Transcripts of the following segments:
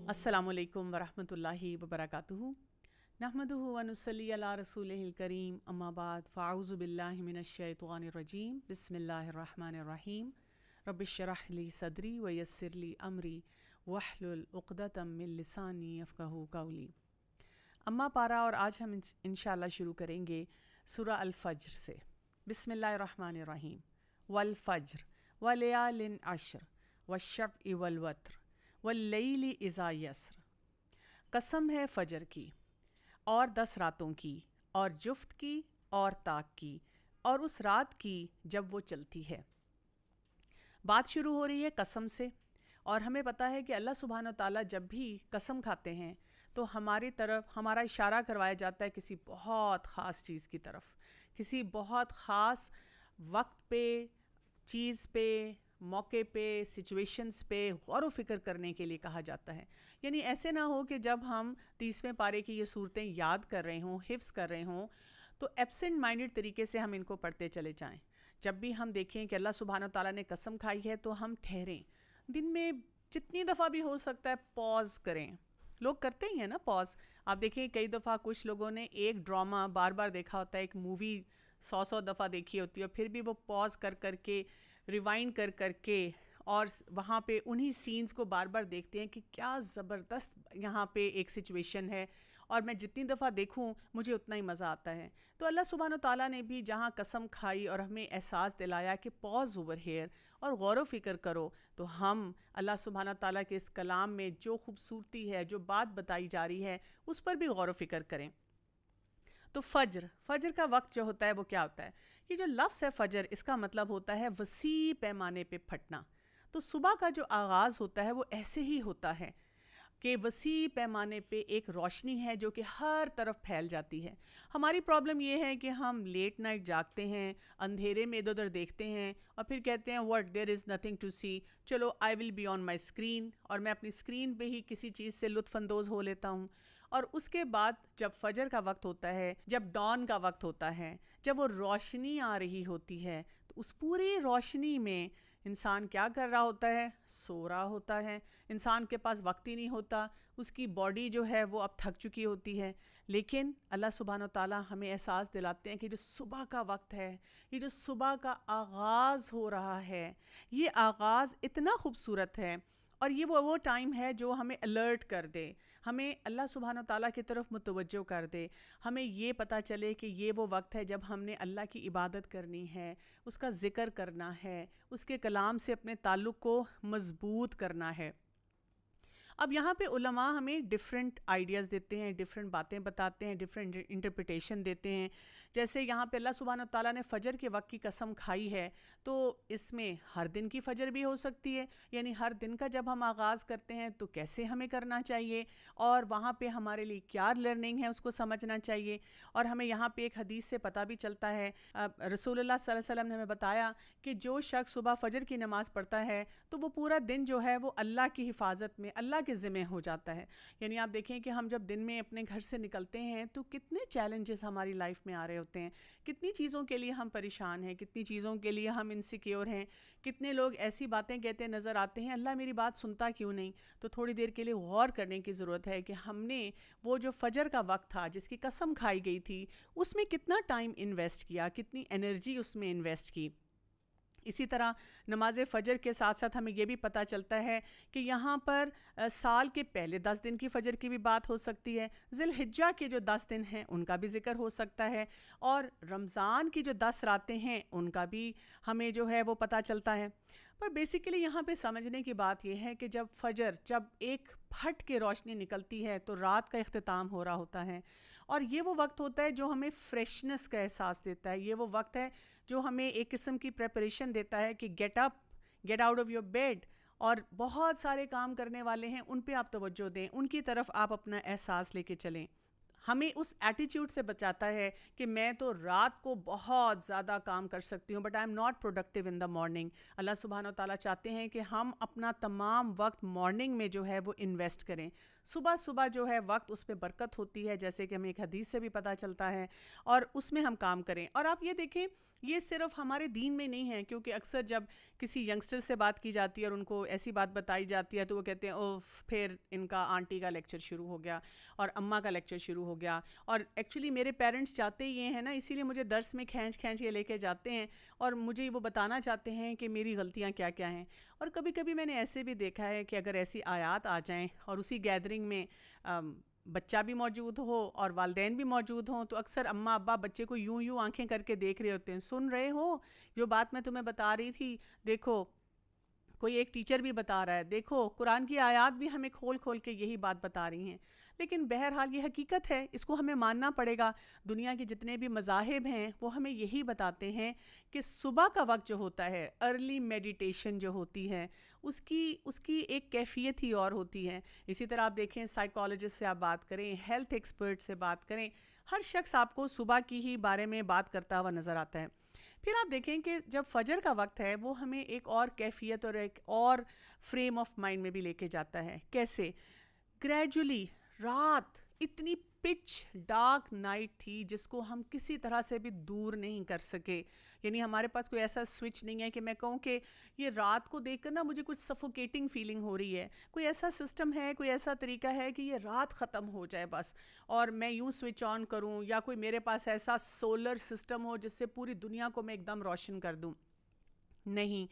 السلام علیکم ورحمۃ اللہ وبرکاتہ۔ نحمدہ ونصلی علی رسولہ الکریم، اما بعد فاعوذ باللہ من الشیطان الرجیم، بسم اللہ الرحمن الرحیم۔ رب اشرح لی صدری ویسر لی امری واحلل عقدۃ من لسانی یفقہوا قولی۔ اما پارہ، اور آج ہم انشاءاللہ شروع کریں گے سورہ الفجر سے۔ بسم اللہ الرحمن الرحیم۔ والفجر ولیال عشر والشفع والوتر واللیل اذا یسر۔ قسم ہے فجر کی اور 10 راتوں کی، اور جفت کی اور طاق کی، اور اس رات کی جب وہ چلتی ہے۔ بات شروع ہو رہی ہے قسم سے، اور ہمیں پتہ ہے کہ اللہ سبحانہ و تعالیٰ جب بھی قسم کھاتے ہیں تو ہماری طرف ہمارا اشارہ کروایا جاتا ہے کسی بہت خاص چیز کی طرف، کسی بہت خاص وقت پہ، چیز پہ، موقع پہ، سچویشنز پہ غور و فکر کرنے کے لیے کہا جاتا ہے۔ یعنی ایسے نہ ہو کہ جب ہم 30ویں پارے کی یہ صورتیں یاد کر رہے ہوں، حفظ کر رہے ہوں، تو ایبسنٹ مائنڈڈ طریقے سے ہم ان کو پڑھتے چلے جائیں۔ جب بھی ہم دیکھیں کہ اللہ سبحانہ و تعالیٰ نے قسم کھائی ہے تو ہم ٹھہریں، دن میں جتنی دفعہ بھی ہو سکتا ہے پاز کریں۔ لوگ کرتے ہی ہیں نا پاز۔ آپ دیکھیں کئی دفعہ کچھ لوگوں نے ایک ڈرامہ بار بار دیکھا ہوتا ہے، ایک مووی 100 دفعہ دیکھی ہوتی ہے، اور پھر بھی وہ پاز کر کر کے، ریوائنڈ کر کر کے، اور وہاں پہ انہی سینز کو بار بار دیکھتے ہیں کہ کیا زبردست یہاں پہ ایک سچویشن ہے، اور میں جتنی دفعہ دیکھوں مجھے اتنا ہی مزہ آتا ہے۔ تو اللہ سبحانہ و تعالیٰ نے بھی جہاں قسم کھائی اور ہمیں احساس دلایا کہ پاز اوور ہیئر اور غور و فکر کرو، تو ہم اللہ سبحانہ و تعالیٰ کے اس کلام میں جو خوبصورتی ہے، جو بات بتائی جا رہی ہے، اس پر بھی غور و فکر کریں۔ تو فجر کا وقت جو ہوتا ہے وہ کیا ہوتا ہے؟ یہ جو لفظ ہے فجر، اس کا مطلب ہوتا ہے وسیع پیمانے پہ پھٹنا۔ تو صبح کا جو آغاز ہوتا ہے وہ ایسے ہی ہوتا ہے کہ وسیع پیمانے پہ ایک روشنی ہے جو کہ ہر طرف پھیل جاتی ہے۔ ہماری پرابلم یہ ہے کہ ہم لیٹ نائٹ جاگتے ہیں، اندھیرے میں ادھر ادھر دیکھتے ہیں، اور پھر کہتے ہیں what there is nothing to see, چلو I will be on my screen, اور میں اپنی اسکرین پہ ہی کسی چیز سے لطف اندوز ہو لیتا ہوں۔ اور اس کے بعد جب فجر کا وقت ہوتا ہے، جب ڈان کا وقت ہوتا ہے، جب وہ روشنی آ رہی ہوتی ہے، تو اس پوری روشنی میں انسان کیا کر رہا ہوتا ہے؟ سو رہا ہوتا ہے۔ انسان کے پاس وقت ہی نہیں ہوتا، اس کی باڈی جو ہے وہ اب تھک چکی ہوتی ہے۔ لیکن اللہ سبحانہ و تعالیٰ ہمیں احساس دلاتے ہیں کہ جو صبح کا وقت ہے، یہ جو صبح کا آغاز ہو رہا ہے، یہ آغاز اتنا خوبصورت ہے، اور یہ وہ ٹائم ہے جو ہمیں الرٹ کر دے، ہمیں اللہ سبحانہ و تعالیٰ کی طرف متوجہ کر دے۔ ہمیں یہ پتہ چلے کہ یہ وہ وقت ہے جب ہم نے اللہ کی عبادت کرنی ہے، اس کا ذکر کرنا ہے، اس کے کلام سے اپنے تعلق کو مضبوط کرنا ہے۔ اب یہاں پہ علماء ہمیں ڈیفرنٹ آئیڈیاز دیتے ہیں، ڈیفرنٹ باتیں بتاتے ہیں، ڈیفرنٹ انٹرپریٹیشن دیتے ہیں۔ جیسے یہاں پہ اللہ سبحانہ تعالیٰ نے فجر کے وقت کی قسم کھائی ہے، تو اس میں ہر دن کی فجر بھی ہو سکتی ہے، یعنی ہر دن کا جب ہم آغاز کرتے ہیں تو کیسے ہمیں کرنا چاہیے، اور وہاں پہ ہمارے لیے کیا لرننگ ہے اس کو سمجھنا چاہیے۔ اور ہمیں یہاں پہ ایک حدیث سے پتہ بھی چلتا ہے، رسول اللہ صلی اللہ علیہ وسلم نے ہمیں بتایا کہ جو شخص صبح فجر کی نماز پڑھتا ہے تو وہ پورا دن جو ہے وہ اللہ کی حفاظت میں، اللہ کے ذمہ ہو جاتا ہے۔ یعنی آپ دیکھیں کہ ہم جب دن میں اپنے گھر سے نکلتے ہیں تو کتنے چیلنجز ہماری لائف میں آ رہے ہوتے ہیں، کتنی چیزوں کے لیے ہم پریشان ہیں، کتنی چیزوں کے لیے ہم انسیکیور ہیں، کتنے لوگ ایسی باتیں کہتے نظر آتے ہیں، اللہ میری بات سنتا کیوں نہیں؟ تو تھوڑی دیر کے لیے غور کرنے کی ضرورت ہے کہ ہم نے وہ جو فجر کا وقت تھا جس کی قسم کھائی گئی تھی، اس میں کتنا ٹائم انویسٹ کیا، کتنی انرجی اس میں انویسٹ کی۔ اسی طرح نماز فجر کے ساتھ ساتھ ہمیں یہ بھی پتہ چلتا ہے کہ یہاں پر سال کے پہلے 10 دن کی فجر کی بھی بات ہو سکتی ہے، ذی الحجہ کے جو 10 دن ہیں ان کا بھی ذکر ہو سکتا ہے، اور رمضان کی جو 10 راتیں ہیں ان کا بھی ہمیں جو ہے وہ پتہ چلتا ہے۔ پر بیسیکلی یہاں پہ سمجھنے کی بات یہ ہے کہ جب ایک پھٹ کے روشنی نکلتی ہے تو رات کا اختتام ہو رہا ہوتا ہے، اور یہ وہ وقت ہوتا ہے جو ہمیں فریشنس کا احساس دیتا ہے، یہ وہ وقت ہے جو ہمیں ایک قسم کی پریپریشن دیتا ہے کہ get out of your bed, اور بہت سارے کام کرنے والے ہیں ان پہ آپ توجہ دیں، ان کی طرف آپ اپنا احساس لے کے چلیں۔ ہمیں اس ایٹیٹیوڈ سے بچاتا ہے کہ میں تو رات کو بہت زیادہ کام کر سکتی ہوں but I am not productive in the morning. اللہ سبحانہ و تعالیٰ چاہتے ہیں کہ ہم اپنا تمام وقت مارننگ میں جو ہے وہ انویسٹ کریں. صبح جو ہے وقت اس پہ برکت ہوتی ہے, جیسے کہ ہمیں ایک حدیث سے بھی پتہ چلتا ہے, اور اس میں ہم کام کریں. اور آپ یہ دیکھیں یہ صرف ہمارے دین میں نہیں ہے, کیونکہ اکثر جب کسی ینگسٹر سے بات کی جاتی ہے اور ان کو ایسی بات بتائی جاتی ہے تو وہ کہتے ہیں اوف پھر ان کا آنٹی کا لیکچر شروع ہو گیا اور اماں کا لیکچر شروع ہو گیا. اور ایکچولی میرے پیرنٹس چاہتے یہ ہیں نا, اسی لیے مجھے درس میں کھینچ کے لے کے جاتے ہیں اور مجھے وہ بتانا چاہتے ہیں کہ میری غلطیاں کیا کیا ہیں. اور کبھی کبھی میں نے ایسے بھی دیکھا ہے کہ اگر ایسی آیات آ جائیں اور اسی گیدرنگ میں بچہ بھی موجود ہو اور والدین بھی موجود ہوں, تو اکثر اماں ابا بچے کو یوں آنکھیں کر کے دیکھ رہے ہوتے ہیں, سن رہے ہو جو بات میں تمہیں بتا رہی تھی, دیکھو کوئی ایک ٹیچر بھی بتا رہا ہے, دیکھو قرآن کی آیات بھی ہمیں کھول کے یہی بات بتا رہی ہیں. لیکن بہرحال یہ حقیقت ہے, اس کو ہمیں ماننا پڑے گا. دنیا کے جتنے بھی مذاہب ہیں وہ ہمیں یہی بتاتے ہیں کہ صبح کا وقت جو ہوتا ہے, ارلی میڈیٹیشن جو ہوتی ہے, اس کی ایک کیفیت ہی اور ہوتی ہے. اسی طرح آپ دیکھیں سائیکالوجسٹ سے آپ بات کریں, ہیلتھ ایکسپرٹ سے بات کریں, ہر شخص آپ کو صبح کی ہی بارے میں بات کرتا ہوا نظر آتا ہے. پھر آپ دیکھیں کہ جب فجر کا وقت ہے وہ ہمیں ایک اور کیفیت اور ایک اور فریم آف مائنڈ میں بھی لے کے جاتا ہے. کیسے؟ گریجولی رات اتنی پچ ڈارک نائٹ تھی جس کو ہم کسی طرح سے بھی دور نہیں کر سکے. یعنی ہمارے پاس کوئی ایسا سوئچ نہیں ہے کہ میں کہوں کہ یہ رات کو دیکھ کر نا مجھے کچھ سفوکیٹنگ فیلنگ ہو رہی ہے. کوئی ایسا سسٹم ہے, کوئی ایسا طریقہ ہے کہ یہ رات ختم ہو جائے بس اور میں یوں سوئچ آن کروں, یا کوئی میرے پاس ایسا سولر سسٹم ہو جس سے پوری دنیا کو میں ایک دم روشن کر دوں. نہیں,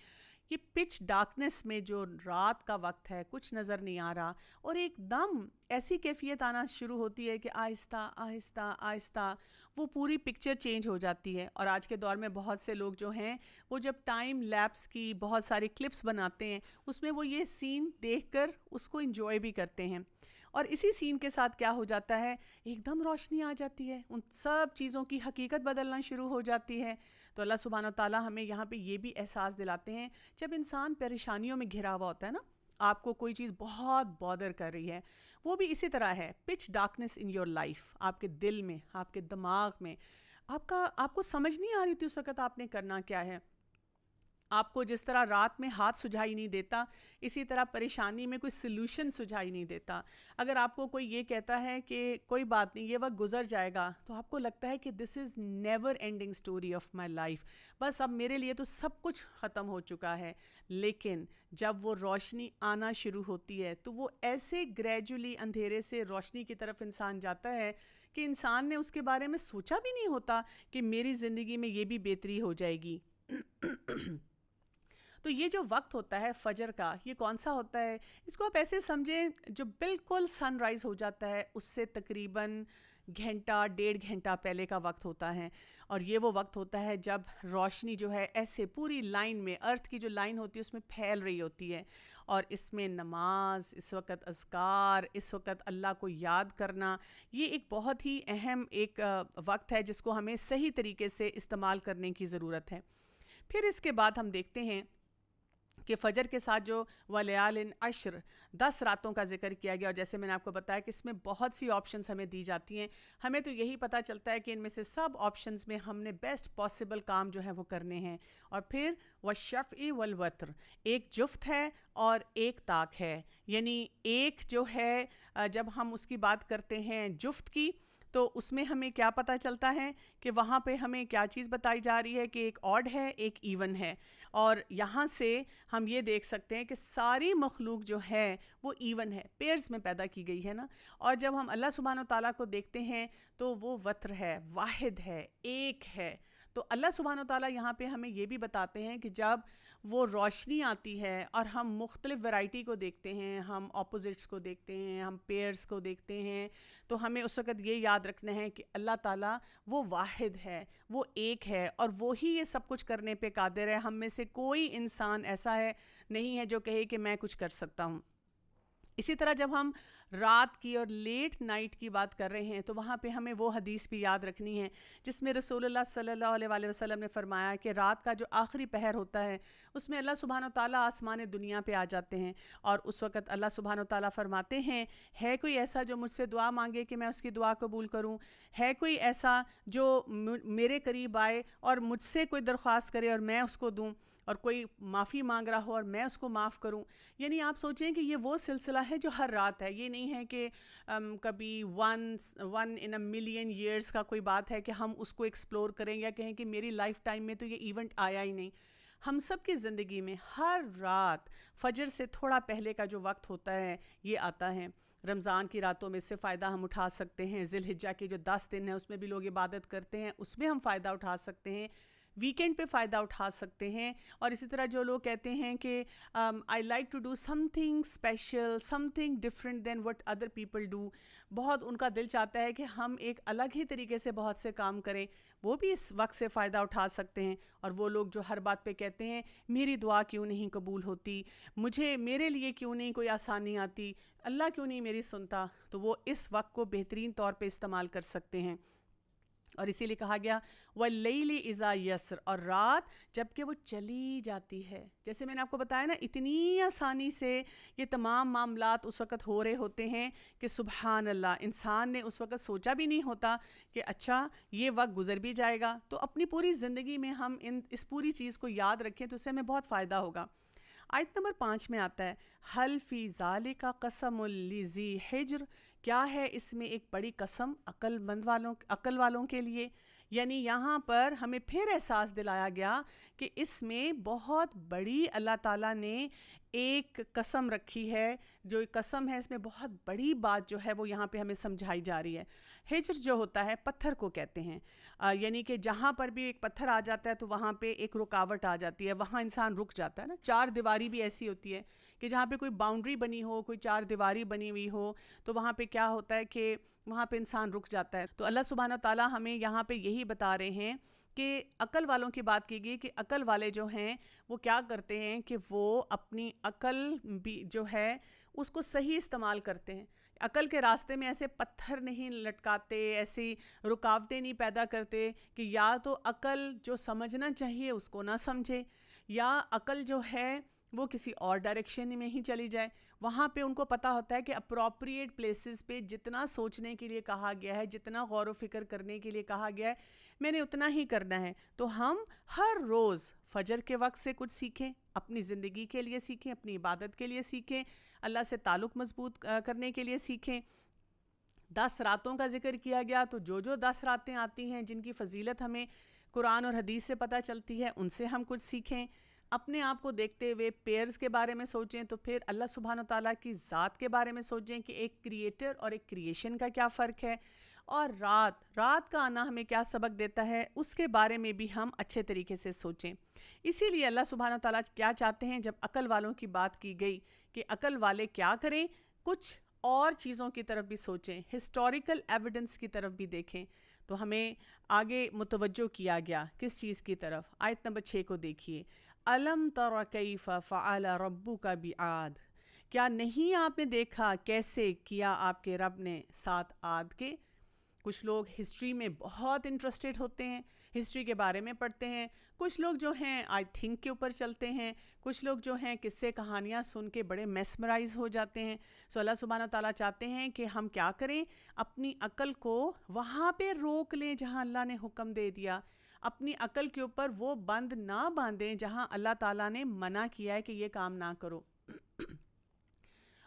یہ پچ ڈارکنیس میں جو رات کا وقت ہے کچھ نظر نہیں آ رہا, اور ایک دم ایسی کیفیت آنا شروع ہوتی ہے کہ آہستہ آہستہ آہستہ وہ پوری پکچر چینج ہو جاتی ہے. اور آج کے دور میں بہت سے لوگ جو ہیں وہ جب ٹائم لیپس کی بہت ساری کلپس بناتے ہیں اس میں وہ یہ سین دیکھ کر اس کو انجوائے بھی کرتے ہیں. اور اسی سین کے ساتھ کیا ہو جاتا ہے, ایک دم روشنی آ جاتی ہے, ان سب چیزوں کی حقیقت بدلنا شروع ہو جاتی ہے. تو اللہ سبحانہ و تعالیٰ ہمیں یہاں پہ یہ بھی احساس دلاتے ہیں, جب انسان پریشانیوں میں گھرا ہوا ہوتا ہے نا, آپ کو کوئی چیز بہت بادر کر رہی ہے, وہ بھی اسی طرح ہے pitch darkness in your life, آپ کے دل میں, آپ کے دماغ میں, آپ کو سمجھ نہیں آ رہی تھی اس وقت آپ نے کرنا کیا ہے. آپ کو جس طرح رات میں ہاتھ سجھائی نہیں دیتا, اسی طرح پریشانی میں کوئی سلوشن سجھائی نہیں دیتا. اگر آپ کو کوئی یہ کہتا ہے کہ کوئی بات نہیں یہ وقت گزر جائے گا, تو آپ کو لگتا ہے کہ this is never ending story of my life, بس اب میرے لیے تو سب کچھ ختم ہو چکا ہے. لیکن جب وہ روشنی آنا شروع ہوتی ہے تو وہ ایسے گریجولی اندھیرے سے روشنی کی طرف انسان جاتا ہے کہ انسان نے اس کے بارے میں سوچا بھی نہیں ہوتا کہ میری زندگی میں یہ بھی بہتری ہو جائے گی. تو یہ جو وقت ہوتا ہے فجر کا, یہ کون سا ہوتا ہے؟ اس کو آپ ایسے سمجھیں جو بالکل سن رائز ہو جاتا ہے اس سے تقریباً گھنٹہ 1.5 گھنٹہ پہلے کا وقت ہوتا ہے. اور یہ وہ وقت ہوتا ہے جب روشنی جو ہے ایسے پوری لائن میں, ارتھ کی جو لائن ہوتی ہے اس میں پھیل رہی ہوتی ہے. اور اس میں نماز, اس وقت اذکار, اس وقت اللہ کو یاد کرنا, یہ ایک بہت ہی اہم ایک وقت ہے جس کو ہمیں صحیح طریقے سے استعمال کرنے کی ضرورت ہے. پھر اس کے بعد ہم دیکھتے ہیں کہ فجر کے ساتھ جو وَلَيَالٍ عَشْرٍ 10 راتوں کا ذکر کیا گیا, اور جیسے میں نے آپ کو بتایا کہ اس میں بہت سی آپشنز ہمیں دی جاتی ہیں. ہمیں تو یہی پتہ چلتا ہے کہ ان میں سے سب آپشنز میں ہم نے بیسٹ پاسبل کام جو ہے وہ کرنے ہیں. اور پھر وَالشَّفْعِ وَالْوَتْرِ, ایک جفت ہے اور ایک طاق ہے. یعنی ایک جو ہے جب ہم اس کی بات کرتے ہیں جفت کی, تو اس میں ہمیں کیا پتہ چلتا ہے کہ وہاں پہ ہمیں کیا چیز بتائی جا رہی ہے کہ ایک آڈ ہے ایک ایون ہے. اور یہاں سے ہم یہ دیکھ سکتے ہیں کہ ساری مخلوق جو ہے وہ ایون ہے, پیئرز میں پیدا کی گئی ہے نا. اور جب ہم اللہ سبحانہ و تعالیٰ کو دیکھتے ہیں تو وہ وتر ہے, واحد ہے, ایک ہے. تو اللہ سبحانہ و تعالیٰ یہاں پہ ہمیں یہ بھی بتاتے ہیں کہ جب وہ روشنی آتی ہے اور ہم مختلف ورائٹی کو دیکھتے ہیں, ہم اپوزٹس کو دیکھتے ہیں, ہم پیئرز کو دیکھتے ہیں, تو ہمیں اس وقت یہ یاد رکھنا ہے کہ اللہ تعالیٰ وہ واحد ہے, وہ ایک ہے, اور وہی یہ سب کچھ کرنے پہ قادر ہے. ہم میں سے کوئی انسان ایسا ہے نہیں ہے جو کہے کہ میں کچھ کر سکتا ہوں. اسی طرح جب ہم رات کی اور لیٹ نائٹ کی بات کر رہے ہیں تو وہاں پہ ہمیں وہ حدیث بھی یاد رکھنی ہے جس میں رسول اللہ صلی اللہ علیہ وآلہ وسلم نے فرمایا کہ رات کا جو آخری پہر ہوتا ہے اس میں اللہ سبحانہ و تعالیٰ آسمان دنیا پہ آ جاتے ہیں، اور اس وقت اللہ سبحانہ و تعالیٰ فرماتے ہیں ہے کوئی ایسا جو مجھ سے دعا مانگے کہ میں اس کی دعا قبول کروں، ہے کوئی ایسا جو میرے قریب آئے اور مجھ سے کوئی درخواست کرے اور میں اس کو دوں، اور کوئی معافی مانگ رہا ہو اور میں اس کو معاف کروں۔ یعنی آپ سوچیں کہ یہ وہ سلسلہ ہے جو ہر رات ہے، یہ نہیں ہے کہ کبھی one in a million years کا کوئی بات ہے کہ ہم اس کو ایکسپلور کریں یا کہیں کہ میری لائف ٹائم میں تو یہ ایونٹ آیا ہی نہیں۔ ہم سب کی زندگی میں ہر رات فجر سے تھوڑا پہلے کا جو وقت ہوتا ہے یہ آتا ہے۔ رمضان کی راتوں میں اس سے فائدہ ہم اٹھا سکتے ہیں، ذی الحجہ کے جو 10 دن ہیں اس میں بھی لوگ عبادت کرتے ہیں، اس میں ہم فائدہ اٹھا سکتے ہیں، ویکینڈ پہ فائدہ اٹھا سکتے ہیں۔ اور اسی طرح جو لوگ کہتے ہیں کہ I like to do something special, something different than what other people do, بہت ان کا دل چاہتا ہے کہ ہم ایک الگ ہی طریقے سے بہت سے کام کریں، وہ بھی اس وقت سے فائدہ اٹھا سکتے ہیں۔ اور وہ لوگ جو ہر بات پہ کہتے ہیں میری دعا کیوں نہیں قبول ہوتی، میرے لیے کیوں نہیں کوئی آسانی آتی، اللہ کیوں نہیں میری سنتا، تو وہ اس وقت کو بہترین طور پہ استعمال کر سکتے ہیں۔ اور اسی لیے کہا گیا وَاللَّيْلِ إِذَا يَسْرِ، اور رات جب کہ وہ چلی جاتی ہے، جیسے میں نے آپ کو بتایا نا اتنی آسانی سے یہ تمام معاملات اس وقت ہو رہے ہوتے ہیں کہ سبحان اللہ، انسان نے اس وقت سوچا بھی نہیں ہوتا کہ اچھا یہ وقت گزر بھی جائے گا۔ تو اپنی پوری زندگی میں ہم اس پوری چیز کو یاد رکھیں تو اس سے ہمیں بہت فائدہ ہوگا۔ آیت نمبر 5 میں آتا ہے حل فی ذالک قسم لذی حجر، کیا ہے اس میں ایک بڑی قسم عقل والوں کے لیے۔ یعنی یہاں پر ہمیں پھر احساس دلایا گیا کہ اس میں بہت بڑی اللہ تعالیٰ نے ایک قسم رکھی ہے، جو ایک قسم ہے اس میں بہت بڑی بات جو ہے وہ یہاں پہ ہمیں سمجھائی جا رہی ہے۔ ہجر جو ہوتا ہے پتھر کو کہتے ہیں، یعنی کہ جہاں پر بھی ایک پتھر آ جاتا ہے تو وہاں پہ ایک رکاوٹ آ جاتی ہے، وہاں انسان رک جاتا ہے نا۔ چار دیواری بھی ایسی ہوتی ہے کہ جہاں پہ کوئی باؤنڈری بنی ہو، کوئی چار دیواری بنی ہوئی ہو، تو وہاں پہ کیا ہوتا ہے کہ وہاں پہ انسان رک جاتا ہے۔ تو اللہ سبحانہ تعالیٰ ہمیں یہاں پہ یہی بتا رہے ہیں کہ عقل والوں کی بات کی گئی کہ عقل والے جو ہیں وہ کیا کرتے ہیں کہ وہ اپنی عقل بھی جو ہے اس کو صحیح استعمال کرتے ہیں، عقل کے راستے میں ایسے پتھر نہیں لٹکاتے، ایسی رکاوٹیں نہیں پیدا کرتے کہ یا تو عقل جو سمجھنا چاہیے اس کو نہ سمجھے، یا عقل جو ہے وہ کسی اور ڈائریکشن میں ہی چلی جائے۔ وہاں پہ ان کو پتہ ہوتا ہے کہ اپروپریٹ پلیسز پہ جتنا سوچنے کے لیے کہا گیا ہے، جتنا غور و فکر کرنے کے لیے کہا گیا ہے، میں نے اتنا ہی کرنا ہے۔ تو ہم ہر روز فجر کے وقت سے کچھ سیکھیں، اپنی زندگی کے لیے سیکھیں، اپنی عبادت کے لیے سیکھیں، اللہ سے تعلق مضبوط کرنے کے لیے سیکھیں۔ 10 راتوں کا ذکر کیا گیا، تو جو 10 راتیں آتی ہیں جن کی فضیلت ہمیں قرآن اور حدیث سے پتہ چلتی ہے ان سے ہم کچھ سیکھیں۔ اپنے آپ کو دیکھتے ہوئے پیئرز کے بارے میں سوچیں، تو پھر اللہ سبحانہ تعالیٰ کی ذات کے بارے میں سوچیں کہ ایک کریٹر اور ایک کریشن کا کیا فرق ہے، اور رات کا آنا ہمیں کیا سبق دیتا ہے اس کے بارے میں بھی ہم اچھے طریقے سے سوچیں۔ اسی لیے اللہ سبحانہ تعالیٰ کیا چاہتے ہیں، جب عقل والوں کی بات کی گئی کہ عقل والے کیا کریں، کچھ اور چیزوں کی طرف بھی سوچیں، ہسٹوریکل ایویڈنس کی طرف بھی دیکھیں۔ تو ہمیں آگے متوجہ کیا گیا کس چیز کی طرف، آیت نمبر 6 کو دیکھیے، الم تر کیف فعل ربک بعاد، کیا نہیں آپ نے دیکھا کیسے کیا آپ کے رب نے ساتھ عاد کے۔ کچھ لوگ ہسٹری میں بہت انٹرسٹڈ ہوتے ہیں، ہسٹری کے بارے میں پڑھتے ہیں، کچھ لوگ جو ہیں آئی تھنک کے اوپر چلتے ہیں، کچھ لوگ جو ہیں قصے کہانیاں سن کے بڑے میسمرائز ہو جاتے ہیں۔ سو اللہ سبحانہ تعالیٰ چاہتے ہیں کہ ہم کیا کریں، اپنی عقل کو وہاں پہ روک لیں جہاں اللہ نے حکم دے دیا، اپنی عقل کے اوپر وہ بند نہ باندھیں جہاں اللہ تعالیٰ نے منع کیا ہے کہ یہ کام نہ کرو۔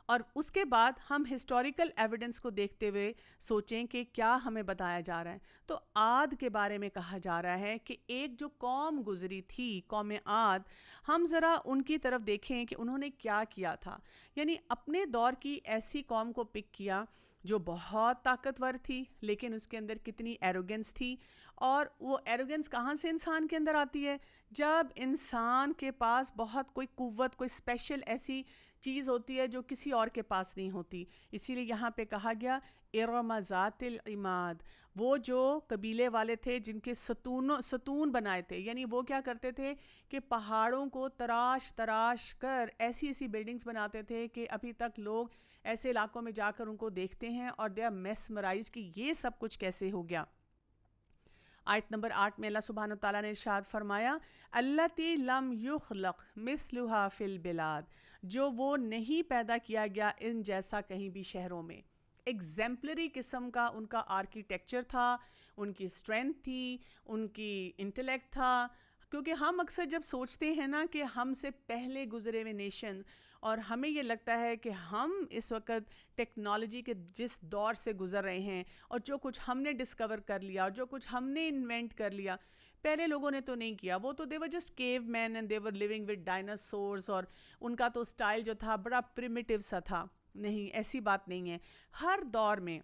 اور اس کے بعد ہم ہسٹوریکل ایویڈنس کو دیکھتے ہوئے سوچیں کہ کیا ہمیں بتایا جا رہا ہے۔ تو عاد کے بارے میں کہا جا رہا ہے کہ ایک جو قوم گزری تھی، قوم عاد، ہم ذرا ان کی طرف دیکھیں کہ انہوں نے کیا کیا تھا۔ یعنی اپنے دور کی ایسی قوم کو پک کیا جو بہت طاقتور تھی، لیکن اس کے اندر کتنی ایروگنس تھی، اور وہ ایروگنس کہاں سے انسان کے اندر آتی ہے؟ جب انسان کے پاس بہت کوئی قوت، کوئی اسپیشل ایسی چیز ہوتی ہے جو کسی اور کے پاس نہیں ہوتی. اسی لیے یہاں پہ کہا گیا ارم ذات العماد، وہ جو قبیلے والے تھے جن کے ستون بنائے تھے. یعنی وہ کیا کرتے تھے کہ پہاڑوں کو تراش تراش کر ایسی ایسی بلڈنگز بناتے تھے کہ ابھی تک لوگ ایسے علاقوں میں جا کر ان کو دیکھتے ہیں اور دے آر میسمرائزڈ کہ یہ سب کچھ کیسے ہو گیا. آیت نمبر 8 میں اللہ سبحانہ وتعالیٰ نے ارشاد فرمایا التی لم یخلق مثلھا فی البلاد، جو وہ نہیں پیدا کیا گیا ان جیسا کہیں بھی شہروں میں. ایگزیمپلری قسم کا ان کا آرکیٹیکچر تھا، ان کی اسٹرینتھ تھی، ان کی انٹلیکٹ تھا. کیونکہ ہم اکثر جب سوچتے ہیں نا کہ ہم سے پہلے گزرے ہوئے نیشن، اور ہمیں یہ لگتا ہے کہ ہم اس وقت ٹیکنالوجی کے جس دور سے گزر رہے ہیں اور جو کچھ ہم نے ڈسکور کر لیا اور جو کچھ ہم نے انوینٹ کر لیا، پہلے لوگوں نے تو نہیں کیا. وہ تو they were just cave men and they were living with dinosaurs, اور ان کا تو اسٹائل جو تھا بڑا پریمیٹیو سا تھا. نہیں، ایسی بات نہیں ہے. ہر دور میں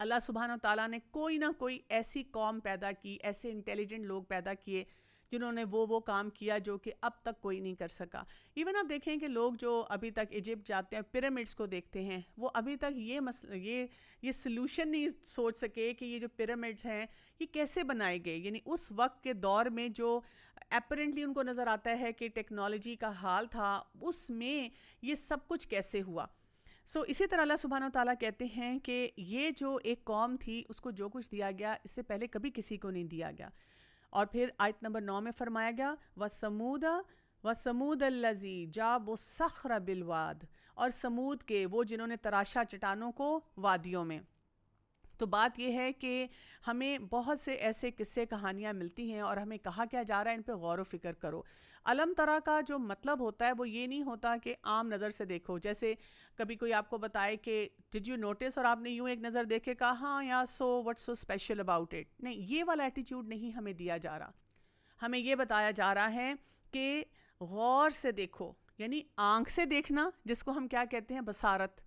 اللہ سبحانہ وتعالیٰ نے کوئی نہ کوئی ایسی قوم پیدا کی، ایسے انٹیلیجنٹ لوگ پیدا کیے جنہوں نے وہ کام کیا جو کہ اب تک کوئی نہیں کر سکا. ایون آپ دیکھیں کہ لوگ جو ابھی تک ایجپٹ جاتے ہیں، پیرامڈس کو دیکھتے ہیں، وہ ابھی تک یہ سلوشن نہیں سوچ سکے کہ یہ جو پیرامڈس ہیں یہ کیسے بنائے گئے. یعنی اس وقت کے دور میں جو اپیرنٹلی ان کو نظر آتا ہے کہ ٹیکنالوجی کا حال تھا، اس میں یہ سب کچھ کیسے ہوا. اسی طرح اللہ سبحانہ وتعالیٰ کہتے ہیں کہ یہ جو ایک قوم تھی اس کو جو کچھ دیا گیا اس سے پہلے کبھی کسی کو نہیں دیا گیا. اور پھر آیت نمبر 9 میں فرمایا گیا وَثَمُودَ الَّذِي جَابُوا الصَّخْرَ بِالْوَادِ، اور سمود کے وہ جنہوں نے تراشا چٹانوں کو وادیوں میں. تو بات یہ ہے کہ ہمیں بہت سے ایسے قصے کہانیاں ملتی ہیں اور ہمیں کہا کیا جا رہا ہے ان پہ غور و فکر کرو. علم ترا کا جو مطلب ہوتا ہے وہ یہ نہیں ہوتا کہ عام نظر سے دیکھو. جیسے کبھی کوئی آپ کو بتائے کہ ڈڈ یو نوٹس، اور آپ نے یوں ایک نظر دیکھ کے کہا ہاں یا so what so special about it. نہیں، یہ والا ایٹیچیوڈ نہیں ہمیں دیا جا رہا. ہمیں یہ بتایا جا رہا ہے کہ غور سے دیکھو، یعنی آنکھ سے دیکھنا جس کو ہم کیا کہتے ہیں، بصارت،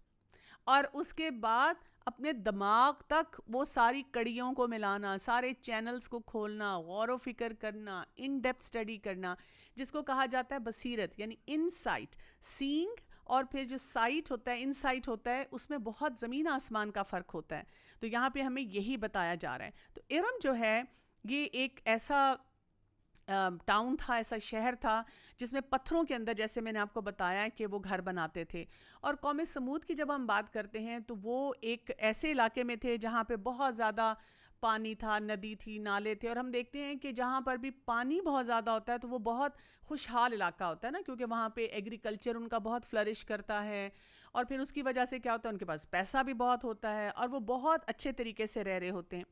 اور اس کے بعد اپنے دماغ تک وہ ساری کڑیوں کو ملانا، سارے چینلز کو کھولنا، غور و فکر کرنا، ان ڈیپتھ اسٹڈی کرنا، جس کو کہا جاتا ہے بصیرت، یعنی انسائٹ. سینگ اور پھر جو سائٹ ہوتا ہے، انسائٹ ہوتا ہے، اس میں بہت زمین آسمان کا فرق ہوتا ہے. تو یہاں پہ ہمیں یہی بتایا جا رہا ہے. تو ارم جو ہے یہ ایک ایسا ٹاؤن تھا، ایسا شہر تھا جس میں پتھروں کے اندر، جیسے میں نے آپ کو بتایا کہ وہ گھر بناتے تھے. اور قوم سمود کی جب ہم بات کرتے ہیں تو وہ ایک ایسے علاقے میں تھے جہاں پہ بہت زیادہ پانی تھا، ندی تھی، نالے تھے. اور ہم دیکھتے ہیں کہ جہاں پر بھی پانی بہت زیادہ ہوتا ہے تو وہ بہت خوشحال علاقہ ہوتا ہے نا، کیونکہ وہاں پہ ایگریکلچر ان کا بہت فلرش کرتا ہے. اور پھر اس کی وجہ سے کیا ہوتا ہے، ان کے پاس پیسہ بھی بہت ہوتا ہے اور وہ بہت اچھے طریقے سے رہ رہے ہوتے ہیں.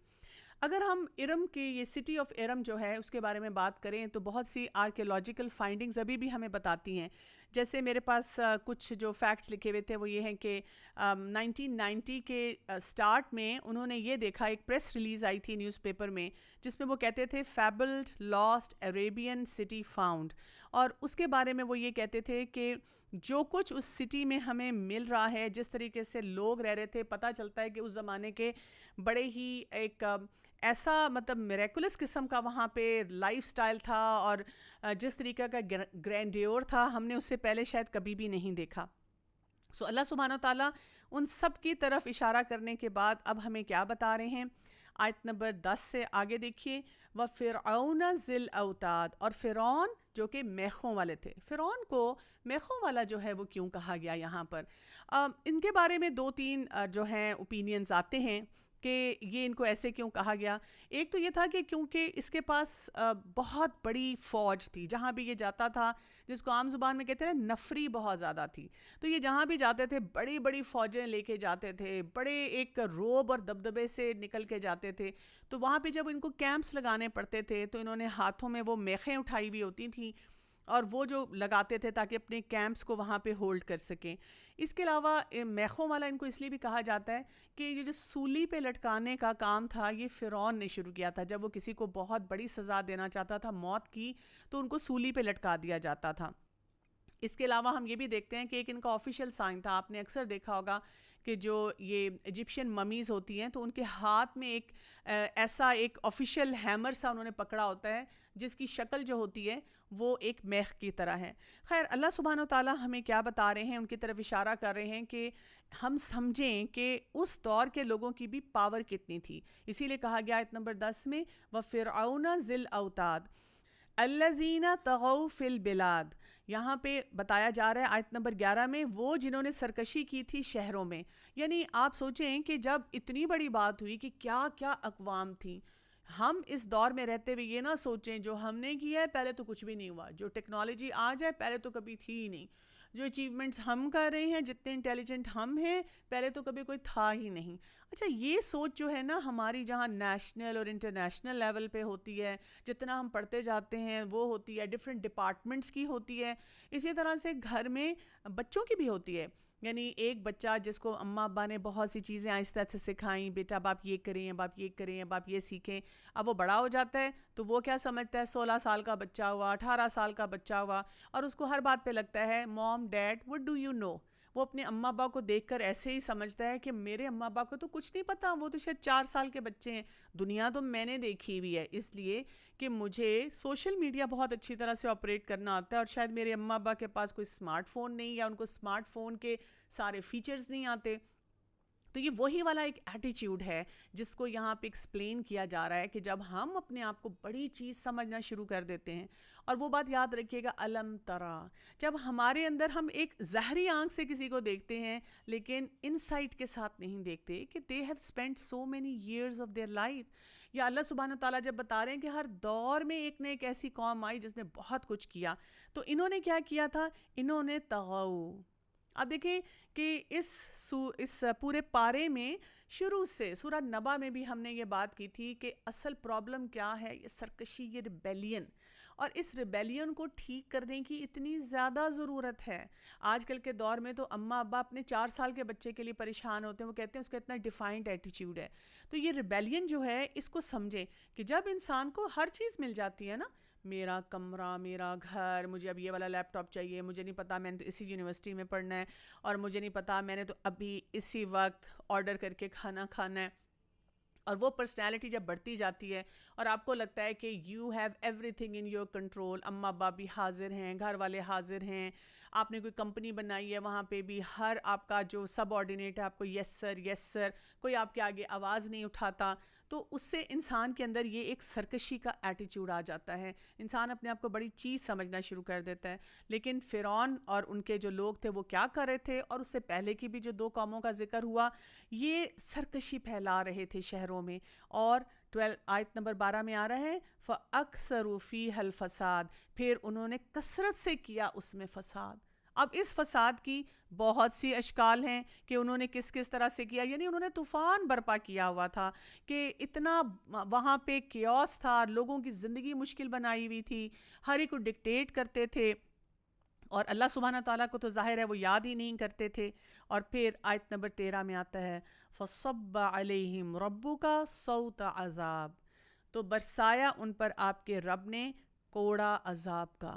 اگر ہم ارم کی یہ سٹی آف ارم جو ہے اس کے بارے میں بات کریں تو بہت سی آرکیولوجیکل فائنڈنگز ابھی بھی ہمیں بتاتی ہیں. جیسے میرے پاس کچھ جو فیکٹس لکھے ہوئے تھے وہ یہ ہیں کہ 1990 کے سٹارٹ میں انہوں نے یہ دیکھا، ایک پریس ریلیز آئی تھی نیوز پیپر میں جس میں وہ کہتے تھے فیبلڈ لاسٹ عربین سٹی فاؤنڈ. اور اس کے بارے میں وہ یہ کہتے تھے کہ جو کچھ اس سٹی میں ہمیں مل رہا ہے، جس طریقے سے لوگ رہ رہے تھے، پتہ چلتا ہے کہ اس زمانے کے بڑے ہی ایک ایسا مطلب میریکولس قسم کا وہاں پہ لائف سٹائل تھا، اور جس طریقہ کا گرینڈیور تھا ہم نے اس سے پہلے شاید کبھی بھی نہیں دیکھا. اللہ سبحانہ تعالیٰ ان سب کی طرف اشارہ کرنے کے بعد اب ہمیں کیا بتا رہے ہیں. آیت نمبر 10 سے آگے دیکھیے وَفِرْعَوْنَ ذِي الْأَوْتَادِ، اور فرعون جو کہ میخوں والے تھے. فرعون کو میخوں والا جو ہے وہ کیوں کہا گیا یہاں پر؟ ان کے بارے میں 2-3 جو ہیں اوپینینز آتے ہیں کہ یہ ان کو ایسے کیوں کہا گیا. ایک تو یہ تھا کہ کیونکہ اس کے پاس بہت بڑی فوج تھی، جہاں بھی یہ جاتا تھا، جس کو عام زبان میں کہتے ہیں نفری بہت زیادہ تھی. تو یہ جہاں بھی جاتے تھے بڑی بڑی فوجیں لے کے جاتے تھے، بڑے ایک روب اور دبدبے سے نکل کے جاتے تھے. تو وہاں پہ جب ان کو کیمپس لگانے پڑتے تھے تو انہوں نے ہاتھوں میں وہ میخیں اٹھائی ہوئی ہوتی تھیں اور وہ جو لگاتے تھے تاکہ اپنے کیمپس کو وہاں پہ ہولڈ کر سکیں. اس کے علاوہ میخوں والا ان کو اس لیے بھی کہا جاتا ہے کہ یہ جو سولی پہ لٹکانے کا کام تھا یہ فرعون نے شروع کیا تھا. جب وہ کسی کو بہت بڑی سزا دینا چاہتا تھا موت کی تو ان کو سولی پہ لٹکا دیا جاتا تھا. اس کے علاوہ ہم یہ بھی دیکھتے ہیں کہ ایک ان کا آفیشیل سائن تھا. آپ نے اکثر دیکھا ہوگا کہ جو یہ ایجپشین ممیز ہوتی ہیں تو ان کے ہاتھ میں ایک ایسا ایک آفیشیل ہیمر سا انہوں نے پکڑا ہوتا ہے جس کی شکل جو ہوتی ہے وہ ایک میخ کی طرح ہے. خیر اللہ سبحانہ و تعالیٰ ہمیں کیا بتا رہے ہیں, ان کی طرف اشارہ کر رہے ہیں کہ ہم سمجھیں کہ اس دور کے لوگوں کی بھی پاور کتنی تھی. اسی لیے کہا گیا آیت نمبر 10 میں وَفِرْعَوْنَ ذِی الْأَوْتَادِ الَّذِینَ طَغَوْا فِی الْبِلَادِ. یہاں پہ بتایا جا رہا ہے آیت نمبر 11 میں وہ جنہوں نے سرکشی کی تھی شہروں میں. یعنی آپ سوچیں کہ جب اتنی بڑی بات ہوئی کہ کیا کیا اقوام تھیں, ہم اس دور میں رہتے ہوئے یہ نہ سوچیں جو ہم نے کیا ہے پہلے تو کچھ بھی نہیں ہوا, جو ٹیکنالوجی آ جائے پہلے تو کبھی تھی ہی نہیں, جو اچیومنٹس ہم کر رہے ہیں جتنے انٹیلیجنٹ ہم ہیں پہلے تو کبھی کوئی تھا ہی نہیں. اچھا یہ سوچ جو ہے نا ہماری جہاں نیشنل اور انٹرنیشنل لیول پہ ہوتی ہے, جتنا ہم پڑھتے جاتے ہیں وہ ہوتی ہے, ڈفرینٹ ڈپارٹمنٹس کی ہوتی ہے, اسی طرح سے گھر میں بچوں کی بھی ہوتی ہے. یعنی ایک بچہ جس کو اماں ابا نے بہت سی چیزیں آہستہ سے سکھائیں, بیٹا اب آپ یہ کریں, اب آپ یہ کریں, اب آپ یہ سیکھیں, اب وہ بڑا ہو جاتا ہے تو وہ کیا سمجھتا ہے 16 سال کا بچہ ہوا, 18 سال کا بچہ ہوا, اور اس کو ہر بات پہ لگتا ہے mom dad what do you know. وہ اپنے اماں ابا کو دیکھ کر ایسے ہی سمجھتا ہے کہ میرے اماں ابا کو تو کچھ نہیں پتا, وہ تو شاید 4 سال کے بچے ہیں. دنیا تو میں نے دیکھی ہوئی ہے اس لیے کہ مجھے سوشل میڈیا بہت اچھی طرح سے آپریٹ کرنا آتا ہے, اور شاید میرے اماں ابا کے پاس کوئی اسمارٹ فون نہیں, یا ان کو اسمارٹ فون کے سارے فیچرز نہیں آتے. تو یہ وہی والا ایک ایٹیچیوڈ ہے جس کو یہاں پہ ایکسپلین کیا جا رہا ہے کہ جب ہم اپنے آپ کو بڑی چیز سمجھنا شروع کر دیتے ہیں, اور وہ بات یاد رکھیے گا علم ترا, جب ہمارے اندر ہم ایک ظاہری آنکھ سے کسی کو دیکھتے ہیں لیکن انسائٹ کے ساتھ نہیں دیکھتے کہ they have spent so many years of their lives. یا اللہ سبحانہ تعالیٰ جب بتا رہے ہیں کہ ہر دور میں ایک نہ ایک ایسی قوم آئی جس نے بہت کچھ کیا, تو انہوں نے کیا کیا تھا, انہوں نے طغوا. اب دیکھیں کہ اس پورے پارے میں شروع سے سورہ نبا میں بھی ہم نے یہ بات کی تھی کہ اصل پرابلم کیا ہے, یہ سرکشی, یہ ریبیلین, اور اس ریبیلین کو ٹھیک کرنے کی اتنی زیادہ ضرورت ہے. آج کل کے دور میں تو اماں ابا اپنے 4 سال کے بچے کے لیے پریشان ہوتے ہیں, وہ کہتے ہیں اس کا اتنا ڈیفائنڈ ایٹیچیوڈ ہے. تو یہ ریبیلین جو ہے اس کو سمجھیں کہ جب انسان کو ہر چیز مل جاتی ہے نا, میرا کمرہ, میرا گھر, مجھے اب یہ والا لیپ ٹاپ چاہیے, مجھے نہیں پتا میں نے تو اسی یونیورسٹی میں پڑھنا ہے, اور مجھے نہیں پتا میں نے تو ابھی اسی وقت آرڈر کر کے کھانا کھانا ہے. اور وہ پرسنالٹی جب بڑھتی جاتی ہے اور آپ کو لگتا ہے کہ you have every thing in your control, اماں ابا بھی حاضر ہیں, گھر والے حاضر ہیں, آپ نے کوئی کمپنی بنائی ہے وہاں پہ بھی ہر آپ کا جو سب آرڈینیٹ ہے آپ کو یس سر یس سر, کوئی آپ کے آگے آواز نہیں اٹھاتا, تو اس سے انسان کے اندر یہ ایک سرکشی کا ایٹیچیوڈ آ جاتا ہے. انسان اپنے آپ کو بڑی چیز سمجھنا شروع کر دیتا ہے. لیکن فرعون اور ان کے جو لوگ تھے وہ کیا کر رہے تھے, اور اس سے پہلے کی بھی جو 2 قوموں کا ذکر ہوا, یہ سرکشی پھیلا رہے تھے شہروں میں. اور 12 آیت نمبر 12 میں آ رہا ہے فَأَكْثَرُوا فِيهَا الْفَسَادَ, پھر انہوں نے کثرت سے کیا اس میں فساد. اب اس فساد کی بہت سی اشکال ہیں کہ انہوں نے کس کس طرح سے کیا. یعنی انہوں نے طوفان برپا کیا ہوا تھا کہ اتنا وہاں پہ کیوس تھا, لوگوں کی زندگی مشکل بنائی ہوئی تھی, ہر ایک کو ڈکٹیٹ کرتے تھے, اور اللہ سبحانہ تعالیٰ کو تو ظاہر ہے وہ یاد ہی نہیں کرتے تھے. اور پھر آیت نمبر 13 میں آتا ہے فَصَبَّ عَلَيْهِمْ رَبُّكَ صَوْتَ عذاب, تو برسایا ان پر آپ کے رب نے کوڑا عذاب کا.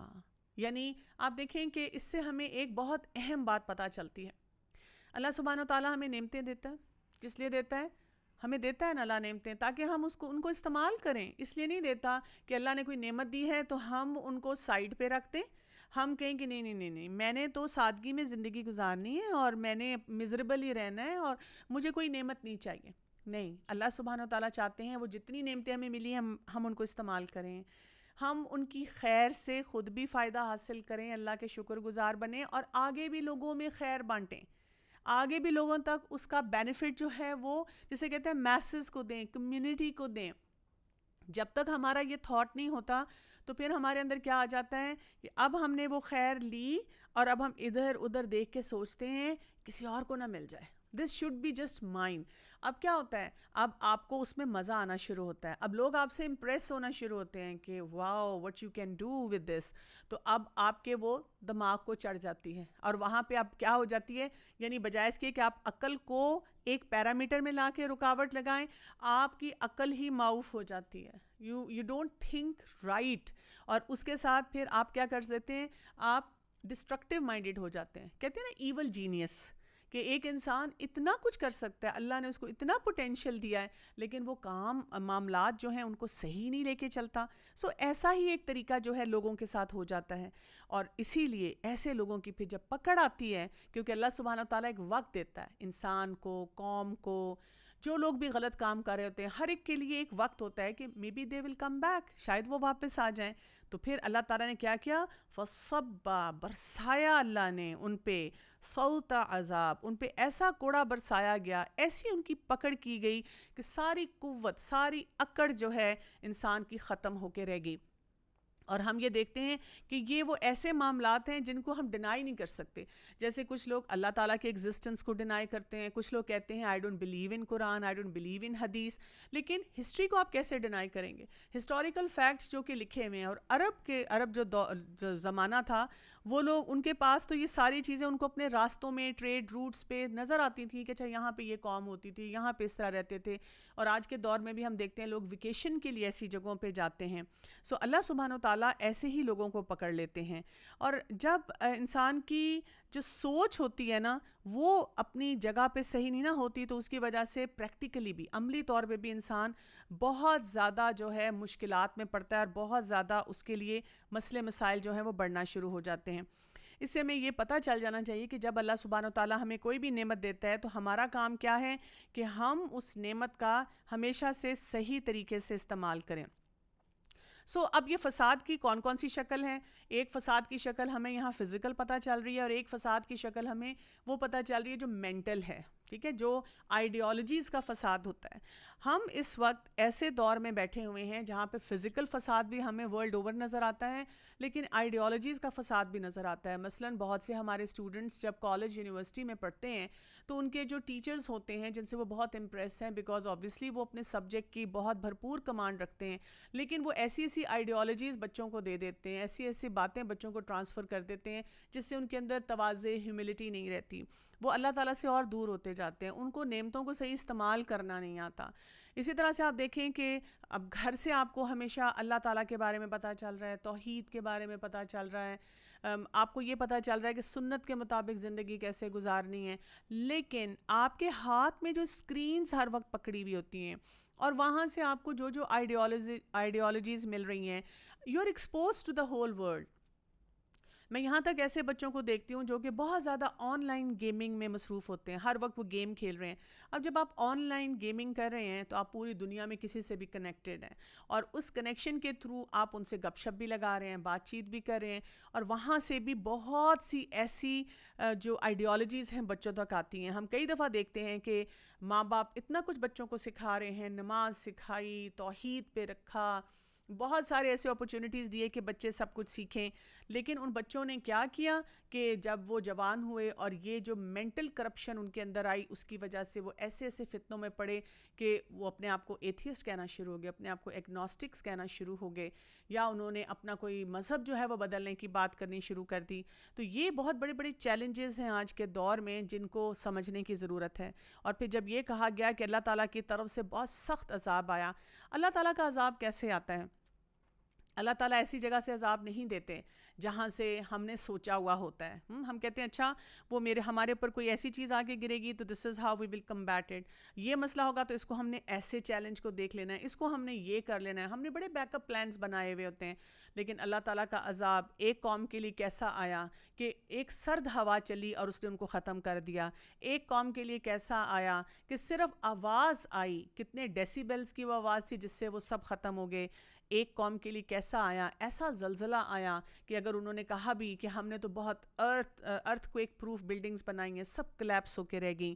یعنی آپ دیکھیں کہ اس سے ہمیں ایک بہت اہم بات پتہ چلتی ہے. اللہ سبحانہ تعالیٰ ہمیں نعمتیں دیتا ہے, کس لیے دیتا ہے؟ ہمیں دیتا ہے نا اللہ نعمتیں تاکہ ہم ان کو استعمال کریں. اس لیے نہیں دیتا کہ اللہ نے کوئی نعمت دی ہے تو ہم ان کو سائڈ پہ رکھ دیں, ہم کہیں کہ نہیں میں نے تو سادگی میں زندگی گزارنی ہے اور میں نے مزریبل ہی رہنا ہے اور مجھے کوئی نعمت نہیں چاہیے. نہیں, اللہ سبحانہ تعالیٰ چاہتے ہیں وہ جتنی نعمتیں ہمیں ملی ہیں ہم ان کو استعمال کریں, ہم ان کی خیر سے خود بھی فائدہ حاصل کریں, اللہ کے شکر گزار بنیں, اور آگے بھی لوگوں میں خیر بانٹیں, آگے بھی لوگوں تک اس کا بینیفٹ جو ہے وہ جسے کہتے ہیں میسز کو دیں, کمیونٹی کو دیں. جب تک ہمارا یہ تھاٹ نہیں ہوتا تو پھر ہمارے اندر کیا آ جاتا ہے کہ اب ہم نے وہ خیر لی اور اب ہم ادھر ادھر دیکھ کے سوچتے ہیں کسی اور کو نہ مل جائے, this should be just mine. اب کیا ہوتا ہے, اب آپ کو اس میں مزہ آنا شروع ہوتا ہے, اب لوگ آپ سے امپریس ہونا شروع ہوتے ہیں کہ wow what you can do with this, تو اب آپ کے وہ دماغ کو چڑھ جاتی ہے, اور وہاں پہ اب کیا ہو جاتی ہے, یعنی بجائے اس کے کہ آپ عقل کو ایک پیرامیٹر میں لا کے رکاوٹ لگائیں, آپ کی عقل ہی معاف ہو جاتی ہے. یو ڈونٹ تھنک رائٹ, اور اس کے ساتھ پھر آپ کیا کر سکتے ہیں, آپ ڈسٹرکٹیو مائنڈیڈ ہو جاتے ہیں. کہتے ہیں نا ایول جینیس, کہ ایک انسان اتنا کچھ کر سکتا ہے, اللہ نے اس کو اتنا پوٹینشیل دیا ہے, لیکن وہ کام معاملات جو ہیں ان کو صحیح نہیں لے کے چلتا. سو ایسا ہی ایک طریقہ جو ہے لوگوں کے ساتھ ہو جاتا ہے. اور اسی لیے ایسے لوگوں کی پھر جب پکڑ آتی ہے, کیونکہ اللہ سبحانہ تعالیٰ ایک وقت دیتا ہے انسان کو, قوم کو, جو لوگ بھی غلط کام کر رہے ہوتے ہیں ہر ایک کے لیے ایک وقت ہوتا ہے کہ may be they will come back, شاید وہ واپس آ جائیں. تو پھر اللہ تعالیٰ نے کیا کیا, فصبا, برسایا اللہ نے ان پہ صوت عذاب, ان پہ ایسا کوڑا برسایا گیا, ایسی ان کی پکڑ کی گئی کہ ساری قوت, ساری اکڑ جو ہے انسان کی ختم ہو کے رہ گئی. اور ہم یہ دیکھتے ہیں کہ یہ وہ ایسے معاملات ہیں جن کو ہم ڈینائی نہیں کر سکتے. جیسے کچھ لوگ اللہ تعالیٰ کے ایگزسٹنس کو ڈینائی کرتے ہیں, کچھ لوگ کہتے ہیں I don't believe in Quran, I don't believe in حدیث. لیکن ہسٹری کو آپ کیسے ڈینائی کریں گے؟ ہسٹوریکل فیکٹس جو کہ لکھے ہوئے ہیں, اور عرب جو زمانہ تھا, وہ لوگ, ان کے پاس تو یہ ساری چیزیں ان کو اپنے راستوں میں, ٹریڈ روٹس پہ نظر آتی تھیں کہ اچھا یہاں پہ یہ قوم ہوتی تھی, یہاں پہ اس طرح رہتے تھے. اور آج کے دور میں بھی ہم دیکھتے ہیں لوگ ویکیشن کے لیے ایسی جگہوں پہ جاتے ہیں. سو اللہ سبحانہ و تعالیٰ ایسے ہی لوگوں کو پکڑ لیتے ہیں. اور جب انسان کی جو سوچ ہوتی ہے نا وہ اپنی جگہ پہ صحیح نہیں نہ ہوتی, تو اس کی وجہ سے پریکٹیکلی بھی, عملی طور پہ بھی انسان بہت زیادہ جو ہے مشکلات میں پڑتا ہے, اور بہت زیادہ اس کے لیے مسئلے مسائل جو ہیں وہ بڑھنا شروع ہو جاتے ہیں. اس سے ہمیں یہ پتہ چل جانا چاہیے کہ جب اللہ سبحانہ و تعالیٰ ہمیں کوئی بھی نعمت دیتا ہے تو ہمارا کام کیا ہے کہ ہم اس نعمت کا ہمیشہ سے صحیح طریقے سے استعمال کریں. اب یہ فساد کی کون کون سی شکل ہیں؟ ایک فساد کی شکل ہمیں یہاں فزیکل پتہ چل رہی ہے, اور ایک فساد کی شکل ہمیں وہ پتہ چل رہی ہے جو مینٹل ہے, ٹھیک ہے, جو آئیڈیالوجیز کا فساد ہوتا ہے. ہم اس وقت ایسے دور میں بیٹھے ہوئے ہیں جہاں پہ فزیکل فساد بھی ہمیں ورلڈ اوور نظر آتا ہے, لیکن آئیڈیالوجیز کا فساد بھی نظر آتا ہے. مثلاً بہت سے ہمارے اسٹوڈنٹس جب کالج یونیورسٹی میں پڑھتے ہیں تو ان کے جو ٹیچرز ہوتے ہیں جن سے وہ بہت امپریس ہیں, بیکاز آبویسلی وہ اپنے سبجیکٹ کی بہت بھرپور کمانڈ رکھتے ہیں, لیکن وہ ایسی ایسی آئیڈیالوجیز بچوں کو دے دیتے ہیں, ایسی ایسی باتیں بچوں کو ٹرانسفر کر دیتے ہیں جس سے ان کے اندر تواضع, ہیوملٹی نہیں رہتی. وہ اللہ تعالیٰ سے اور دور ہوتے جاتے ہیں, ان کو نعمتوں کو صحیح استعمال کرنا نہیں آتا. اسی طرح سے آپ دیکھیں کہ اب گھر سے آپ کو ہمیشہ اللہ تعالیٰ کے بارے میں پتہ چل رہا ہے, توحید کے بارے میں پتہ چل رہا ہے, آپ کو یہ پتہ چل رہا ہے کہ سنت کے مطابق زندگی کیسے گزارنی ہے, لیکن آپ کے ہاتھ میں جو اسکرینز ہر وقت پکڑی ہوئی ہوتی ہیں, اور وہاں سے آپ کو جو آئیڈیالوجیز مل رہی ہیں, you are expose to the whole world. میں یہاں تک ایسے بچوں کو دیکھتی ہوں جو کہ بہت زیادہ آن لائن گیمنگ میں مصروف ہوتے ہیں, ہر وقت وہ گیم کھیل رہے ہیں. اب جب آپ آن لائن گیمنگ کر رہے ہیں تو آپ پوری دنیا میں کسی سے بھی کنیکٹڈ ہیں, اور اس کنیکشن کے تھرو آپ ان سے گپ شپ بھی لگا رہے ہیں, بات چیت بھی کر رہے ہیں, اور وہاں سے بھی بہت سی ایسی جو آئیڈیالوجیز ہیں بچوں تک آتی ہیں. ہم کئی دفعہ دیکھتے ہیں کہ ماں باپ اتنا کچھ بچوں کو سکھا رہے ہیں, نماز سکھائی, توحید پہ رکھا, بہت سارے ایسے اپرچونٹیز دیے کہ بچے سب کچھ سیکھیں, لیکن ان بچوں نے کیا کیا کہ جب وہ جوان ہوئے اور یہ جو مینٹل کرپشن ان کے اندر آئی, اس کی وجہ سے وہ ایسے ایسے فتنوں میں پڑے کہ وہ اپنے آپ کو ایتھیسٹ کہنا شروع ہو گئے, اپنے آپ کو ایگنوسٹکس کہنا شروع ہو گئے, یا انہوں نے اپنا کوئی مذہب جو ہے وہ بدلنے کی بات کرنی شروع کر دی. تو یہ بہت بڑے بڑے چیلنجز ہیں آج کے دور میں جن کو سمجھنے کی ضرورت ہے. اور پھر جب یہ کہا گیا کہ اللہ تعالیٰ کی طرف سے بہت سخت عذاب آیا, اللہ تعالیٰ کا عذاب کیسے آتا ہے؟ اللہ تعالیٰ ایسی جگہ سے عذاب نہیں دیتے جہاں سے ہم نے سوچا ہوا ہوتا ہے. ہم کہتے ہیں اچھا وہ ہمارے اوپر کوئی ایسی چیز آگے گرے گی تو this is how we will combat it, یہ مسئلہ ہوگا تو اس کو ہم نے ایسے چیلنج کو دیکھ لینا ہے, اس کو ہم نے یہ کر لینا ہے, ہم نے بڑے بیک اپ پلانز بنائے ہوئے ہوتے ہیں. لیکن اللہ تعالیٰ کا عذاب ایک قوم کے لیے کیسا آیا کہ ایک سرد ہوا چلی اور اس نے ان کو ختم کر دیا. ایک قوم کے لیے کیسا آیا کہ صرف آواز آئی, کتنے ڈیسیبلز کی وہ آواز تھی جس سے وہ سب ختم ہو گئے. ایک قوم کے لیے کیسا آیا, ایسا زلزلہ آیا کہ اگر انہوں نے کہا بھی کہ ہم نے تو بہت ارتھ کویک پروف بلڈنگز بنائی ہیں, سب کلیپس ہو کے رہ گئیں.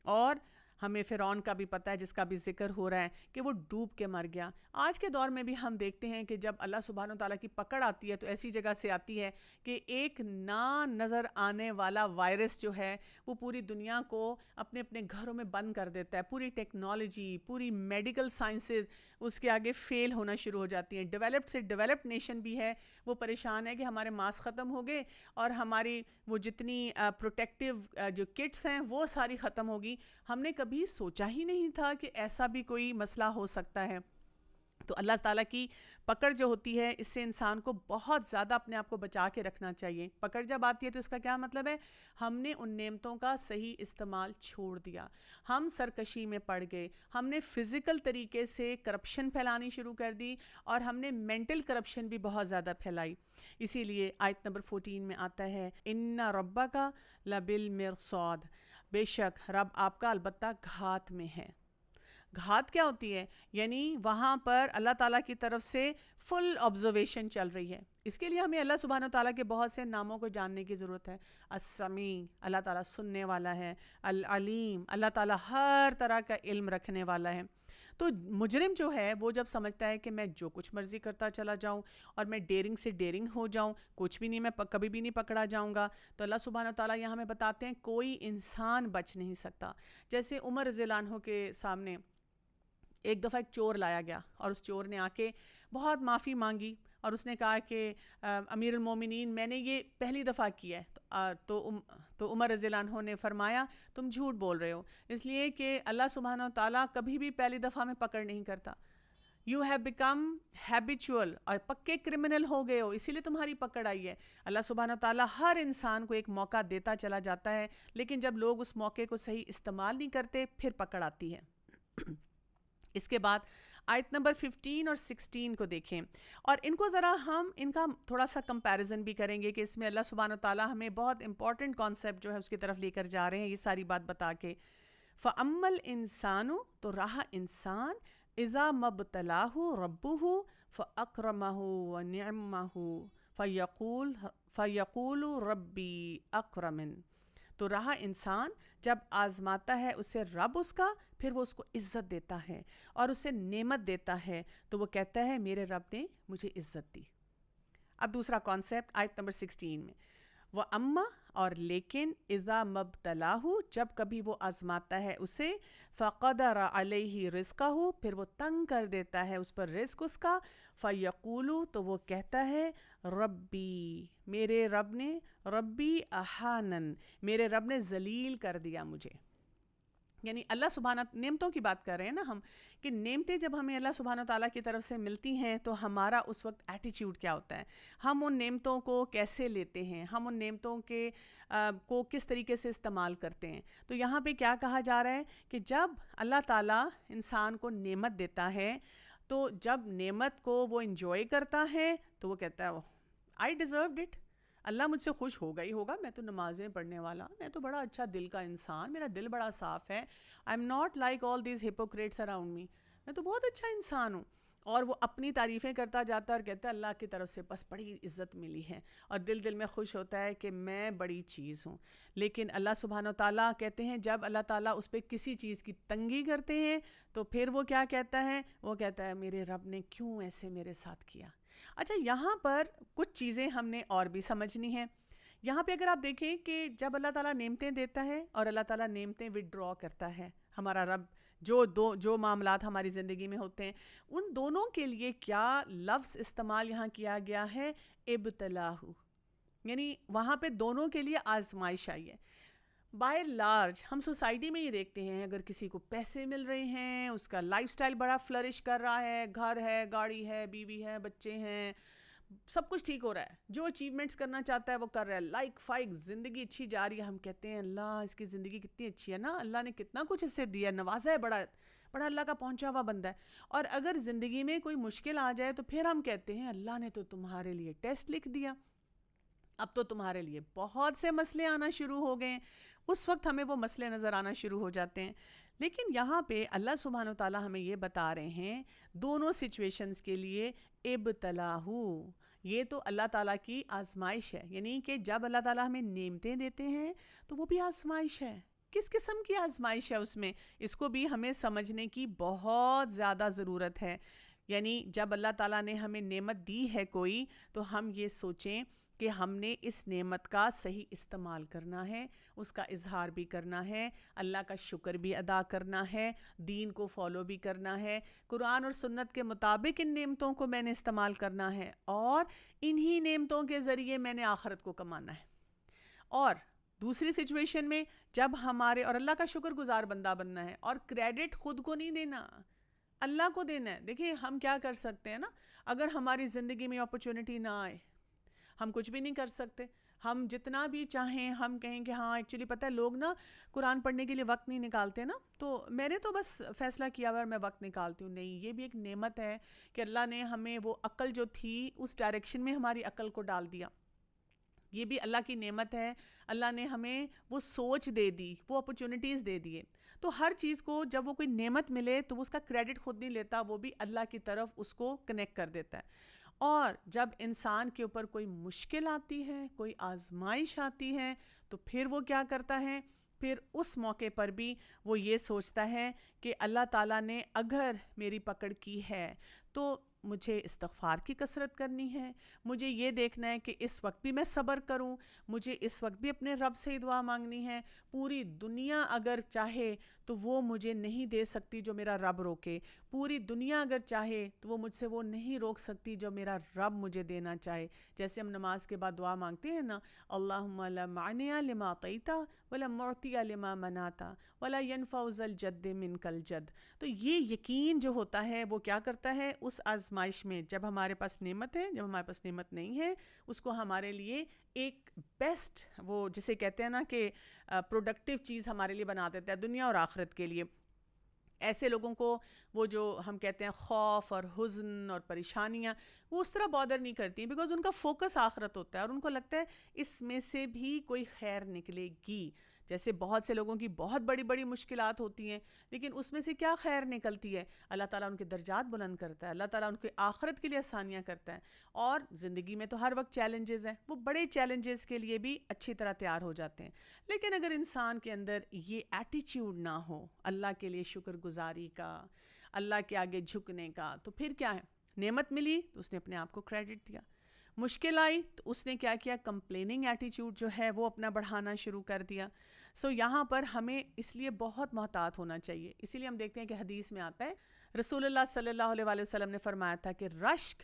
اور ہمیں فرعون کا بھی پتہ ہے جس کا بھی ذکر ہو رہا ہے کہ وہ ڈوب کے مر گیا. آج کے دور میں بھی ہم دیکھتے ہیں کہ جب اللہ سبحانہ و تعالیٰ کی پکڑ آتی ہے تو ایسی جگہ سے آتی ہے کہ ایک نا نظر آنے والا وائرس جو ہے وہ پوری دنیا کو اپنے اپنے گھروں میں بند کر دیتا ہے. پوری ٹیکنالوجی, پوری میڈیکل سائنسز اس کے آگے فیل ہونا شروع ہو جاتی ہیں. ڈیولپڈ سے ڈیولپڈ نیشن بھی ہے وہ پریشان ہے کہ ہمارے ماسک ختم ہو گئے اور ہماری وہ جتنی پروٹیکٹیو جو کٹس ہیں وہ ساری ختم ہوگی. ہم نے کبھی سوچا ہی نہیں تھا کہ ایسا بھی کوئی مسئلہ ہو سکتا ہے. تو اللہ تعالیٰ کی پکڑ جو ہوتی ہے اس سے انسان کو بہت زیادہ اپنے آپ کو بچا کے رکھنا چاہیے. پکڑ جب آتی ہے تو اس کا کیا مطلب ہے؟ ہم نے ان نعمتوں کا صحیح استعمال چھوڑ دیا, ہم سرکشی میں پڑ گئے, ہم نے فزیکل طریقے سے کرپشن پھیلانی شروع کر دی, اور ہم نے مینٹل کرپشن بھی بہت زیادہ پھیلائی. اسی لیے آیت نمبر 14 میں آتا ہے ان ربک لبالمرصاد, بے شک رب آپ کا البتہ گھات میں ہے. گھات کیا ہوتی ہے؟ یعنی وہاں پر اللہ تعالیٰ کی طرف سے فل آبزرویشن چل رہی ہے. اس کے لیے ہمیں اللہ سبحانہ وتعالیٰ کے بہت سے ناموں کو جاننے کی ضرورت ہے. السمیع, اللہ تعالیٰ سننے والا ہے. العلیم, اللہ تعالیٰ ہر طرح کا علم رکھنے والا ہے. تو مجرم جو ہے وہ جب سمجھتا ہے کہ میں جو کچھ مرضی کرتا چلا جاؤں اور میں ڈیرنگ سے ڈیرنگ ہو جاؤں, کچھ بھی نہیں, میں کبھی بھی نہیں پکڑا جاؤں گا, تو اللہ سبحانہ وتعالیٰ یہاں ہمیں بتاتے ہیں کوئی انسان بچ نہیں سکتا. جیسے عمر رضی اللہ عنہ کے سامنے ایک دفعہ ایک چور لایا گیا, اور اس چور نے آ کے بہت معافی مانگی, اور اس نے کہا کہ امیر المومنین میں نے یہ پہلی دفعہ کیا ہے. تو عمر رضی اللہ عنہ نے فرمایا تم جھوٹ بول رہے ہو, اس لیے کہ اللہ سبحانہ وتعالیٰ کبھی بھی پہلی دفعہ میں پکڑ نہیں کرتا. یو ہیو بیکم ہیبیچول, اور پکے کرمنل ہو گئے ہو, اسی لیے تمہاری پکڑ آئی ہے. اللہ سبحانہ وتعالیٰ ہر انسان کو ایک موقع دیتا چلا جاتا ہے, لیکن جب لوگ اس موقع کو صحیح استعمال نہیں کرتے پھر پکڑ آتی ہے. اس کے بعد آیت نمبر 15 اور 16 کو دیکھیں, اور ان کو ذرا ہم ان کا تھوڑا سا کمپیریزن بھی کریں گے کہ اس میں اللہ سبحانہ وتعالیٰ ہمیں بہت امپورٹنٹ کانسیپٹ جو ہے اس کی طرف لے کر جا رہے ہیں یہ ساری بات بتا کے. فَأَمَّا الْإِنسَانُ, تو رہا انسان, اِذَا مَبْتَلَاهُ رَبُّهُ فَأَكْرَمَهُ وَنِعَمَّهُ فَيَقُولُ رَبِّي أَكْرَمَنِ. تو رہا انسان جب آزماتا ہے اسے رب اس کا, پھر وہ اس کو عزت دیتا ہے اور اسے نعمت دیتا ہے, تو وہ کہتا ہے میرے رب نے مجھے عزت دی. اب دوسرا کانسیپٹ آیت نمبر 16 میں, وہ اما, اور لیکن اذا مبتلاہ, جب کبھی وہ آزماتا ہے اسے, فقدر علیہ رزقہ, پھر وہ تنگ کر دیتا ہے اس پر رزق اس کا, فیقول, تو وہ کہتا ہے ربی, میرے رب نے, ربی احانن, میرے رب نے ذلیل کر دیا مجھے. یعنی اللہ سبحانہ, نعمتوں کی بات کر رہے ہیں نا ہم, کہ نعمتیں جب ہمیں اللہ سبحانہ تعالیٰ کی طرف سے ملتی ہیں تو ہمارا اس وقت ایٹیچیوڈ کیا ہوتا ہے, ہم ان نعمتوں کو کیسے لیتے ہیں, ہم ان نعمتوں کے کو کس طریقے سے استعمال کرتے ہیں. تو یہاں پہ کیا کہا جا رہا ہے کہ جب اللہ تعالیٰ انسان کو نعمت دیتا ہے, تو جب نعمت کو وہ انجوائے کرتا ہے تو وہ کہتا ہے آئی ڈیزروڈ اٹ, اللہ مجھ سے خوش ہوگا ہی ہوگا, میں تو نمازیں پڑھنے والا, میں تو بڑا اچھا دل کا انسان, میرا دل بڑا صاف ہے, آئی am not like all these Hippocrates around me, میں تو بہت اچھا انسان ہوں. اور وہ اپنی تعریفیں کرتا جاتا ہے اور کہتا ہے اللہ کی طرف سے بس بڑی عزت ملی ہے, اور دل دل میں خوش ہوتا ہے کہ میں بڑی چیز ہوں. لیکن اللہ سبحانہ و تعالیٰ کہتے ہیں جب اللہ تعالیٰ اس پہ کسی چیز کی تنگی کرتے ہیں تو پھر وہ کیا کہتا ہے, وہ کہتا ہے میرے رب نے کیوں ایسے میرے ساتھ کیا. اچھا, یہاں پر کچھ چیزیں ہم نے اور بھی سمجھنی ہیں. یہاں پہ اگر آپ دیکھیں کہ جب اللہ تعالیٰ نعمتیں دیتا ہے اور اللہ تعالیٰ نعمتیں ودڈرا کرتا ہے, ہمارا رب جو معاملات ہماری زندگی میں ہوتے ہیں ان دونوں کے لیے کیا لفظ استعمال یہاں کیا گیا ہے, ابتلاہ, یعنی وہاں پہ دونوں کے لیے آزمائش آئی ہے. بائی لارج ہم سوسائٹی میں یہ دیکھتے ہیں اگر کسی کو پیسے مل رہے ہیں, اس کا لائف سٹائل بڑا فلرش کر رہا ہے, گھر ہے, گاڑی ہے, بیوی ہے, بچے ہیں, سب کچھ ٹھیک ہو رہا ہے, جو اچیومنٹس کرنا چاہتا ہے وہ کر رہا ہے, لائک فائک زندگی اچھی جا رہی ہے, ہم کہتے ہیں اللہ اس کی زندگی کتنی اچھی ہے نا, اللہ نے کتنا کچھ اسے دیا, نوازا ہے, بڑا بڑا اللہ کا پہنچا ہوا بندہ ہے. اور اگر زندگی میں کوئی مشکل آ جائے تو پھر ہم کہتے ہیں اللہ نے تو تمہارے لیے ٹیسٹ لکھ دیا, اب تو تمہارے لیے بہت سے مسئلے آنا شروع ہو گئے ہیں. اس وقت ہمیں وہ مسئلے نظر آنا شروع ہو جاتے ہیں. لیکن یہاں پہ اللہ سبحانہ و تعالیٰ ہمیں یہ بتا رہے ہیں دونوں سچویشنز کے لیے ابتلاہ, یہ تو اللہ تعالیٰ کی آزمائش ہے. یعنی کہ جب اللہ تعالیٰ ہمیں نعمتیں دیتے ہیں تو وہ بھی آزمائش ہے. کس قسم کی آزمائش ہے اس میں, اس کو بھی ہمیں سمجھنے کی بہت زیادہ ضرورت ہے. یعنی جب اللہ تعالیٰ نے ہمیں نعمت دی ہے کوئی, تو ہم یہ سوچیں کہ ہم نے اس نعمت کا صحیح استعمال کرنا ہے, اس کا اظہار بھی کرنا ہے, اللہ کا شکر بھی ادا کرنا ہے, دین کو فالو بھی کرنا ہے, قرآن اور سنت کے مطابق ان نعمتوں کو میں نے استعمال کرنا ہے, اور انہی نعمتوں کے ذریعے میں نے آخرت کو کمانا ہے. اور دوسری سچویشن میں جب ہمارے, اور اللہ کا شکر گزار بندہ بننا ہے, اور کریڈٹ خود کو نہیں دینا, اللہ کو دینا ہے. دیکھیں ہم کیا کر سکتے ہیں نا, اگر ہماری زندگی میں اپرچونٹی نہ آئے ہم کچھ بھی نہیں کر سکتے. ہم جتنا بھی چاہیں ہم کہیں کہ ہاں ایکچولی پتہ ہے لوگ نا قرآن پڑھنے کے لیے وقت نہیں نکالتے نا, تو میں نے تو بس فیصلہ کیا ہوا میں وقت نکالتی ہوں. نہیں, یہ بھی ایک نعمت ہے کہ اللہ نے ہمیں وہ عقل جو تھی اس ڈائریکشن میں ہماری عقل کو ڈال دیا. یہ بھی اللہ کی نعمت ہے. اللہ نے ہمیں وہ سوچ دے دی, وہ اپرچونٹیز دے دیے. تو ہر چیز کو جب وہ کوئی نعمت ملے تو وہ اس کا کریڈٹ خود نہیں لیتا, وہ بھی اللہ کی طرف اس کو کنیکٹ کر دیتا ہے. اور جب انسان کے اوپر کوئی مشکل آتی ہے, کوئی آزمائش آتی ہے, تو پھر وہ کیا کرتا ہے, پھر اس موقع پر بھی وہ یہ سوچتا ہے کہ اللہ تعالیٰ نے اگر میری پکڑ کی ہے تو مجھے استغفار کی کثرت کرنی ہے, مجھے یہ دیکھنا ہے کہ اس وقت بھی میں صبر کروں, مجھے اس وقت بھی اپنے رب سے دعا مانگنی ہے. پوری دنیا اگر چاہے تو وہ مجھے نہیں دے سکتی جو میرا رب روکے, پوری دنیا اگر چاہے تو وہ مجھ سے وہ نہیں روک سکتی جو میرا رب مجھے دینا چاہے. جیسے ہم نماز کے بعد دعا مانگتے ہیں نا, اللہم لا مانع لما اعطیت ولا معطی لما منعت ولا ينفع ذا الجد منک الجد. تو یہ یقین جو ہوتا ہے وہ کیا کرتا ہے اس آزمائش میں, جب ہمارے پاس نعمت ہے, جب ہمارے پاس نعمت نہیں ہے, اس کو ہمارے لیے ایک بیسٹ, وہ جسے کہتے ہیں نا کہ پروڈکٹیو چیز ہمارے لیے بنا دیتا ہے دنیا اور آخرت کے لیے. ایسے لوگوں کو وہ جو ہم کہتے ہیں خوف اور حزن اور پریشانیاں وہ اس طرح بادر نہیں کرتی, بیکاز ان کا فوکس آخرت ہوتا ہے اور ان کو لگتا ہے اس میں سے بھی کوئی خیر نکلے گی. جیسے بہت سے لوگوں کی بہت بڑی بڑی مشکلات ہوتی ہیں, لیکن اس میں سے کیا خیر نکلتی ہے؟ اللہ تعالیٰ ان کے درجات بلند کرتا ہے, اللہ تعالیٰ ان کے آخرت کے لیے آسانیاں کرتا ہے. اور زندگی میں تو ہر وقت چیلنجز ہیں, وہ بڑے چیلنجز کے لیے بھی اچھی طرح تیار ہو جاتے ہیں. لیکن اگر انسان کے اندر یہ ایٹیچیوڈ نہ ہو اللہ کے لیے شکر گزاری کا, اللہ کے آگے جھکنے کا, تو پھر کیا ہے, نعمت ملی تو اس نے اپنے آپ کو کریڈٹ دیا, مشکل آئی تو اس نے کیا کیا, کمپلیننگ ایٹیچیوڈ جو ہے وہ اپنا بڑھانا شروع کر دیا. یہاں پر ہمیں اس لیے بہت محتاط ہونا چاہیے. اسی لیے ہم دیکھتے ہیں کہ حدیث میں آتا ہے, رسول اللہ صلی اللہ علیہ وآلہ وسلم نے فرمایا تھا کہ رشک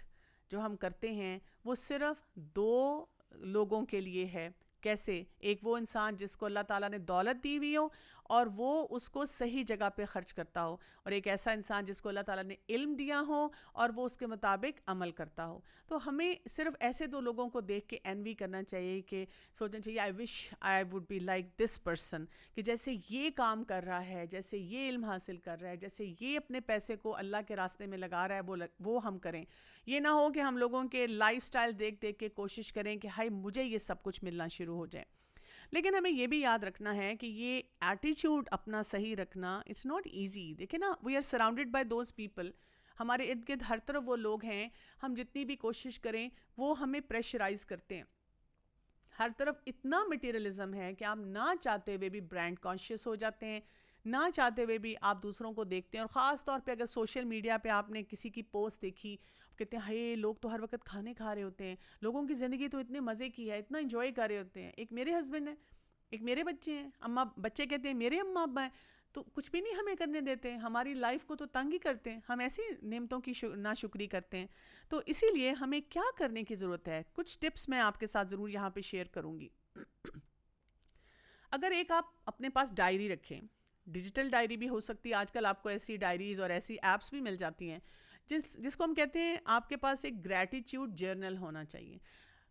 جو ہم کرتے ہیں وہ صرف 2 لوگوں کے لیے ہے. کیسے؟ ایک وہ انسان جس کو اللہ تعالیٰ نے دولت دی ہوئی ہو اور وہ اس کو صحیح جگہ پہ خرچ کرتا ہو, اور ایک ایسا انسان جس کو اللہ تعالیٰ نے علم دیا ہو اور وہ اس کے مطابق عمل کرتا ہو. تو ہمیں صرف ایسے 2 لوگوں کو دیکھ کے انوی کرنا چاہیے, کہ سوچنا چاہیے I wish I would be like this person, کہ جیسے یہ کام کر رہا ہے, جیسے یہ علم حاصل کر رہا ہے, جیسے یہ اپنے پیسے کو اللہ کے راستے میں لگا رہا ہے, وہ ہم کریں. یہ نہ ہو کہ ہم لوگوں کے لائف سٹائل دیکھ دیکھ کے کوشش کریں کہ ہائی مجھے یہ سب کچھ ملنا شروع ہو جائے. لیکن ہمیں یہ بھی یاد رکھنا ہے کہ یہ ایٹیچیوڈ اپنا صحیح رکھنا اٹس ناٹ ایزی. دیکھیں نا, we are surrounded by those people, ہمارے ارد گرد ہر طرف وہ لوگ ہیں, ہم جتنی بھی کوشش کریں وہ ہمیں پریشرائز کرتے ہیں. ہر طرف اتنا مٹیریلزم ہے کہ آپ نہ چاہتے ہوئے بھی برانڈ کانشیس ہو جاتے ہیں, نہ چاہتے ہوئے بھی آپ دوسروں کو دیکھتے ہیں. اور خاص طور پہ اگر سوشل میڈیا پہ آپ نے کسی کی پوسٹ دیکھی, کہتے ہیں ہائے لوگ تو ہر وقت کھانے کھا رہے ہوتے ہیں, لوگوں کی زندگی تو اتنے مزے کی ہے, اتنا انجوائے کر رہے ہوتے ہیں. ایک میرے ہسبینڈ ہیں, ایک میرے بچے ہیں, بچے کہتے ہیں میرے اماں ابا ہیں, تو کچھ بھی نہیں ہمیں کرنے دیتے, ہماری لائف کو تو تنگ ہی کرتے ہیں, ہم ایسی نعمتوں کی ناشکری کرتے ہیں. تو اسی لیے ہمیں کیا کرنے کی ضرورت ہے, کچھ ٹپس میں آپ کے ساتھ ضرور یہاں پہ شیئر کروں گی. اگر ایک آپ اپنے پاس ڈائری رکھیں, ڈیجیٹل ڈائری بھی ہو سکتی ہے, آج کل آپ کو ایسی ڈائریز اور ایسی ایپس بھی مل جاتی ہیں جس کو ہم کہتے ہیں آپ کے پاس ایک گریٹیٹیوڈ جرنل ہونا چاہیے.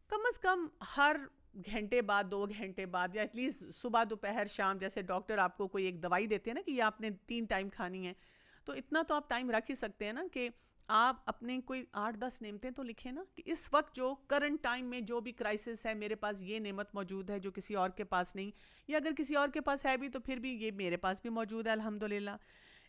کم از کم ہر گھنٹے بعد 2 گھنٹے بعد, یا ایٹ لیسٹ صبح دوپہر شام, جیسے ڈاکٹر آپ کو کوئی ایک دوائی دیتے ہیں نا کہ یہ آپ نے 3 ٹائم کھانی ہے, تو اتنا تو آپ ٹائم رکھ ہی سکتے ہیں نا کہ آپ اپنے کوئی 8-10 نعمتیں تو لکھیں نا, کہ اس وقت جو کرنٹ ٹائم میں جو بھی کرائسس ہے میرے پاس یہ نعمت موجود ہے جو کسی اور کے پاس نہیں, یا اگر کسی اور کے پاس ہے بھی تو پھر بھی یہ میرے پاس بھی موجود ہے الحمدللہ.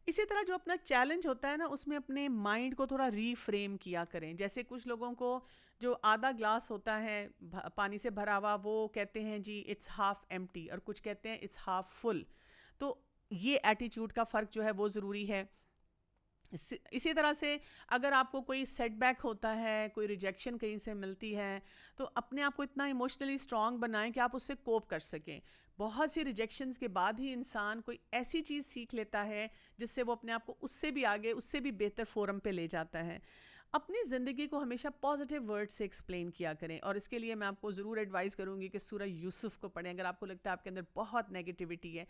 اسی طرح جو اپنا چیلنج ہوتا ہے نا, اس میں اپنے مائنڈ کو تھوڑا ری فریم کیا کریں. جیسے کچھ لوگوں کو جو آدھا گلاس ہوتا ہے پانی سے بھرا ہوا, وہ کہتے ہیں جی اٹس ہاف ایمٹی, اور کچھ کہتے ہیں اٹس ہاف فل. تو یہ ایٹیچیوڈ کا فرق جو ہے وہ ضروری ہے. اسی طرح سے اگر آپ کو کوئی سیٹ بیک ہوتا ہے, کوئی ریجیکشن کہیں سے ملتی ہے, تو اپنے آپ کو اتنا ایموشنلی اسٹرانگ بنائیں کہ آپ اس سے کوپ کر سکیں. بہت سی ریجیکشنز کے بعد ہی انسان کوئی ایسی چیز سیکھ لیتا ہے جس سے وہ اپنے آپ کو اس سے بھی آگے, اس سے بھی بہتر فورم پہ لے جاتا ہے. اپنی زندگی کو ہمیشہ پازیٹیو ورڈ سے ایکسپلین کیا کریں. اور اس کے لیے میں آپ کو ضرور ایڈوائز کروں گی کہ سورہ یوسف کو پڑھیں. اگر آپ کو لگتا ہے آپ کے اندر بہت نیگیٹیوٹی ہے,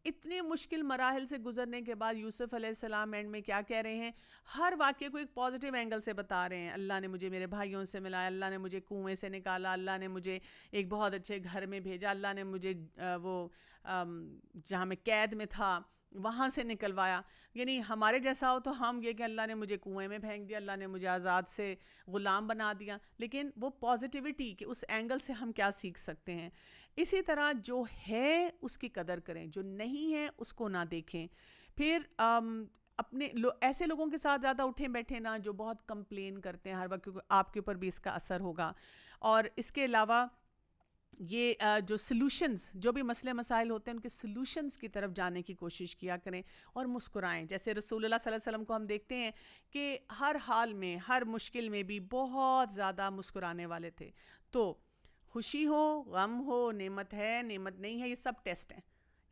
اتنے مشکل مراحل سے گزرنے کے بعد یوسف علیہ السلام اینڈ میں کیا کہہ رہے ہیں, ہر واقعے کو ایک پازیٹیو اینگل سے بتا رہے ہیں. اللہ نے مجھے میرے بھائیوں سے ملایا, اللہ نے مجھے کنویں سے نکالا, اللہ نے مجھے ایک بہت اچھے گھر میں بھیجا, اللہ نے مجھے وہ جہاں میں قید میں تھا وہاں سے نکلوایا. یعنی ہمارے جیسا ہو تو ہم یہ کہ اللہ نے مجھے کنویں میں پھینک دیا, اللہ نے مجھے آزاد سے غلام بنا دیا, لیکن وہ پازیٹیوٹی کہ اس اینگل سے ہم کیا سیکھ سکتے ہیں. اسی طرح جو ہے اس کی قدر کریں, جو نہیں ہے اس کو نہ دیکھیں. پھر اپنے ایسے لوگوں کے ساتھ زیادہ اٹھیں بیٹھیں نہ جو بہت کمپلین کرتے ہیں ہر وقت, کیونکہ آپ کے اوپر بھی اس کا اثر ہوگا. اور اس کے علاوہ یہ جو سلوشنز, جو بھی مسئلے مسائل ہوتے ہیں ان کے سلوشنز کی طرف جانے کی کوشش کیا کریں اور مسکرائیں. جیسے رسول اللہ صلی اللہ علیہ وسلم کو ہم دیکھتے ہیں کہ ہر حال میں, ہر مشکل میں بھی بہت زیادہ مسکرانے والے تھے. تو خوشی ہو, غم ہو, نعمت ہے, نعمت نہیں ہے, یہ سب ٹیسٹ ہیں.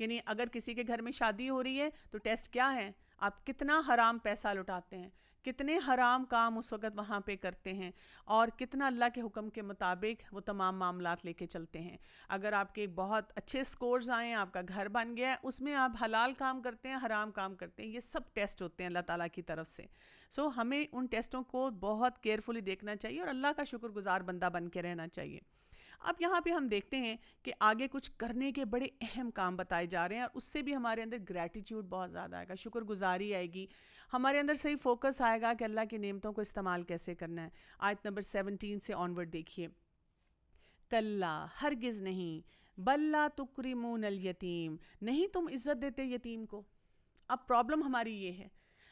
یعنی اگر کسی کے گھر میں شادی ہو رہی ہے تو ٹیسٹ کیا ہے, آپ کتنا حرام پیسہ لٹاتے ہیں, کتنے حرام کام اس وقت وہاں پہ کرتے ہیں, اور کتنا اللہ کے حکم کے مطابق وہ تمام معاملات لے کے چلتے ہیں. اگر آپ کے بہت اچھے سکورز آئیں, آپ کا گھر بن گیا ہے, اس میں آپ حلال کام کرتے ہیں, حرام کام کرتے ہیں, یہ سب ٹیسٹ ہوتے ہیں اللہ تعالیٰ کی طرف سے. سو ہمیں ان ٹیسٹوں کو بہت کیئرفلی دیکھنا چاہیے اور اللہ کا شکر گزار بندہ بن کے رہنا چاہیے. اب یہاں پہ ہم دیکھتے ہیں کہ آگے کچھ کرنے کے بڑے اہم کام بتائے جا رہے ہیں, اور اس سے بھی ہمارے اندر گریٹیٹیوڈ بہت زیادہ آئے گا, شکر گزاری آئے گی, ہمارے اندر صحیح فوکس آئے گا کہ اللہ کی نعمتوں کو استعمال کیسے کرنا ہے. آیت نمبر 17 سے آنورڈ دیکھیے, کلا ہرگز نہیں, بل لا تکرمون الیتیم, نہیں تم عزت دیتے یتیم کو. اب پرابلم ہماری یہ ہے,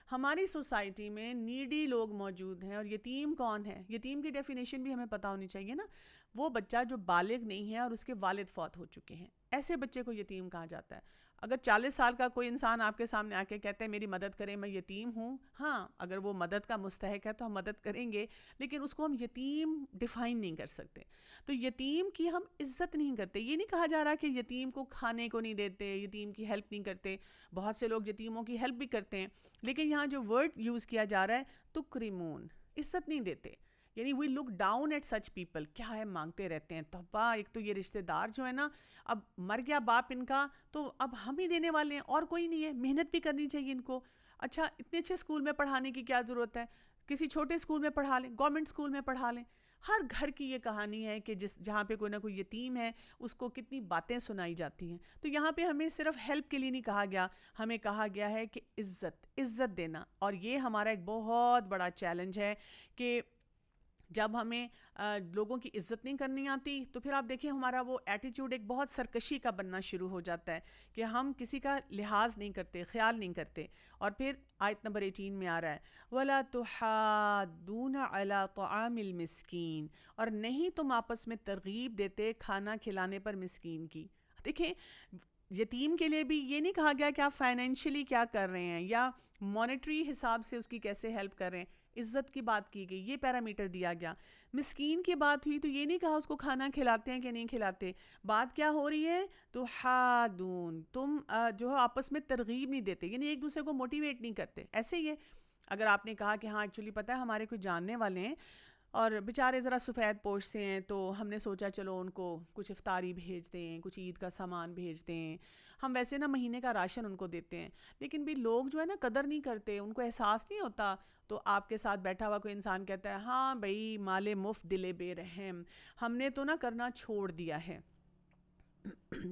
ہماری سوسائٹی میں نیڈی لوگ موجود ہیں, اور یتیم کون ہے؟ یتیم کی ڈیفینیشن بھی ہمیں پتہ ہونی چاہیے نا. وہ بچہ جو بالغ نہیں ہے اور اس کے والد فوت ہو چکے ہیں, ایسے بچے کو یتیم کہا جاتا ہے. اگر 40 سال کا کوئی انسان آپ کے سامنے آ کے کہتا ہے میری مدد کریں, میں یتیم ہوں, ہاں اگر وہ مدد کا مستحق ہے تو ہم مدد کریں گے, لیکن اس کو ہم یتیم ڈیفائن نہیں کر سکتے. تو یتیم کی ہم عزت نہیں کرتے. یہ نہیں کہا جا رہا کہ یتیم کو کھانے کو نہیں دیتے, یتیم کی ہیلپ نہیں کرتے, بہت سے لوگ یتیموں کی ہیلپ بھی کرتے ہیں, لیکن یہاں جو ورڈ یوز کیا جا رہا ہے تکرمون, عزت نہیں دیتے. یعنی we look down at such people. کیا ہے, مانگتے رہتے ہیں. توبہ, ایک تو یہ رشتہ دار جو ہے نا, اب مر گیا باپ ان کا تو اب ہم ہی دینے والے ہیں, اور کوئی نہیں ہے. محنت بھی کرنی چاہیے ان کو. اچھا اتنے اچھے اسکول میں پڑھانے کی کیا ضرورت ہے, کسی چھوٹے اسکول میں پڑھا لیں, گورنمنٹ اسکول میں پڑھا لیں. ہر گھر کی یہ کہانی ہے کہ جہاں پہ کوئی نہ کوئی یتیم ہے اس کو کتنی باتیں سنائی جاتی ہیں. تو یہاں پہ ہمیں صرف ہیلپ کے لیے نہیں کہا گیا, ہمیں کہا گیا ہے کہ عزت دینا. اور یہ ہمارا ایک بہت بڑا چیلنج ہے کہ جب ہمیں لوگوں کی عزت نہیں کرنی آتی تو پھر آپ دیکھیں ہمارا وہ ایٹیٹیوڈ ایک بہت سرکشی کا بننا شروع ہو جاتا ہے کہ ہم کسی کا لحاظ نہیں کرتے, خیال نہیں کرتے. اور پھر آیت نمبر 18 میں آ رہا ہے وَلَا تُحَاضُّونَ عَلَىٰ طَعَامِ الْمِسْكِينِ, اور نہیں تم آپس میں ترغیب دیتے کھانا کھلانے پر مسکین کی. دیکھیں یتیم کے لیے بھی یہ نہیں کہا گیا کہ آپ فائنینشلی کیا کر رہے ہیں یا مانیٹری حساب سے اس کی کیسے ہیلپ کر رہے ہیں. عزت کی بات کی گئی, یہ پیرامیٹر دیا گیا. مسکین کی بات ہوئی تو یہ نہیں کہا اس کو کھانا کھلاتے ہیں کہ نہیں کھلاتے. بات کیا ہو رہی ہے, تو حادون, تم جو ہے آپس میں ترغیب نہیں دیتے, یعنی ایک دوسرے کو موٹیویٹ نہیں کرتے. ایسے ہی ہے اگر آپ نے کہا کہ ہاں ایکچولی پتہ ہے ہمارے کوئی جاننے والے ہیں اور بیچارے ذرا سفید پوش سے ہیں, تو ہم نے سوچا چلو ان کو کچھ افطاری بھیج دیں, کچھ عید کا سامان بھیج دیں. ہم ویسے نا مہینے کا راشن ان کو دیتے ہیں, لیکن بھی لوگ جو ہے نا قدر نہیں کرتے, ان کو احساس نہیں ہوتا. تو آپ کے ساتھ بیٹھا ہوا کوئی انسان کہتا ہے ہاں بھائی مال مفت دل بے رحم, ہم نے تو نہ کرنا چھوڑ دیا ہے.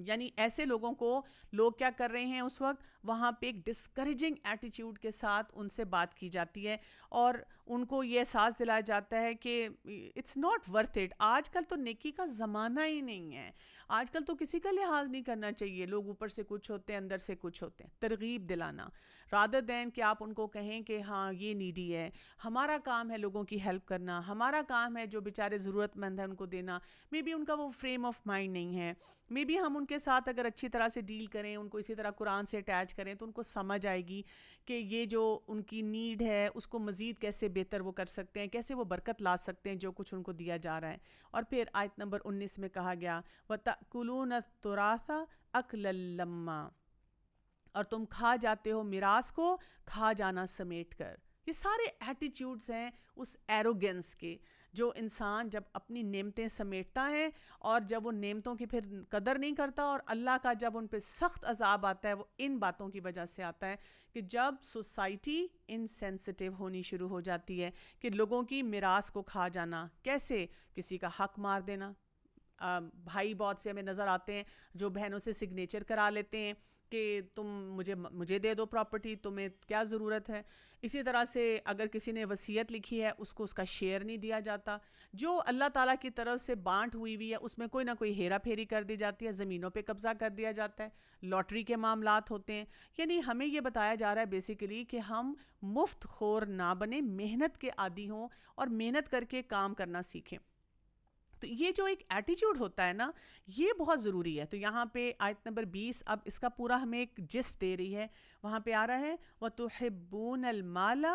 یعنی ایسے لوگوں کو لوگ کیا کر رہے ہیں اس وقت, وہاں پہ ایک ڈسکریجنگ ایٹیٹیوڈ کے ساتھ ان سے بات کی جاتی ہے اور ان کو یہ احساس دلایا جاتا ہے کہ اٹس ناٹ ورتھ اٹ. آج کل تو نیکی کا زمانہ ہی نہیں ہے, آج کل تو کسی کا لحاظ نہیں کرنا چاہیے. لوگ اوپر سے کچھ ہوتے ہیں, اندر سے کچھ ہوتے ہیں. ترغیب دلانا رادر دین کہ آپ ان کو کہیں کہ ہاں یہ نیڈی ہے, ہمارا کام ہے لوگوں کی ہیلپ کرنا, ہمارا کام ہے جو بیچارے ضرورت مند ہیں ان کو دینا. مے بی ان کا وہ فریم آف مائنڈ نہیں ہے. مے بی ہم ان کے ساتھ اگر اچھی طرح سے ڈیل کریں, ان کو اسی طرح قرآن سے اٹیچ کریں, تو ان کو سمجھ آئے گی کہ یہ جو ان کی نیڈ ہے اس کو مزید کیسے بہتر وہ کر سکتے ہیں, کیسے وہ برکت لا سکتے ہیں جو کچھ ان کو دیا جا رہا ہے. اور پھر آیت نمبر 19 میں کہا گیا وَتَأْكُلُونَ التُّرَاثَ أَكْلًا لَمًّا, اور تم کھا جاتے ہو میراث کو کھا جانا سمیٹ کر. یہ سارے ایٹیٹیوڈز ہیں اس ایروگنس کے، جو انسان جب اپنی نعمتیں سمیٹتا ہے اور جب وہ نعمتوں کی پھر قدر نہیں کرتا، اور اللہ کا جب ان پہ سخت عذاب آتا ہے وہ ان باتوں کی وجہ سے آتا ہے کہ جب سوسائٹی انسینسٹیو ہونی شروع ہو جاتی ہے، کہ لوگوں کی میراث کو کھا جانا، کیسے کسی کا حق مار دینا۔ بھائی بہت سے ہمیں نظر آتے ہیں جو بہنوں سے سگنیچر کرا لیتے ہیں کہ تم مجھے دے دو پراپرٹی، تمہیں کیا ضرورت ہے۔ اسی طرح سے اگر کسی نے وصیت لکھی ہے اس کو اس کا شیئر نہیں دیا جاتا، جو اللہ تعالیٰ کی طرف سے بانٹ ہوئی ہے اس میں کوئی نہ کوئی ہیرا پھیری کر دی جاتی ہے، زمینوں پہ قبضہ کر دیا جاتا ہے، لاٹری کے معاملات ہوتے ہیں۔ یعنی ہمیں یہ بتایا جا رہا ہے بیسیکلی کہ ہم مفت خور نہ بنیں، محنت کے عادی ہوں اور محنت کر کے کام کرنا سیکھیں۔ تو یہ جو ایک ایٹیٹیوڈ ہوتا ہے نا، یہ بہت ضروری ہے۔ تو یہاں پہ آیت نمبر 20 اب اس کا پورا ہمیں ایک جسٹ دے رہی ہے، وہاں پہ آ رہا ہے وَتُحِبُّونَ الْمَالَ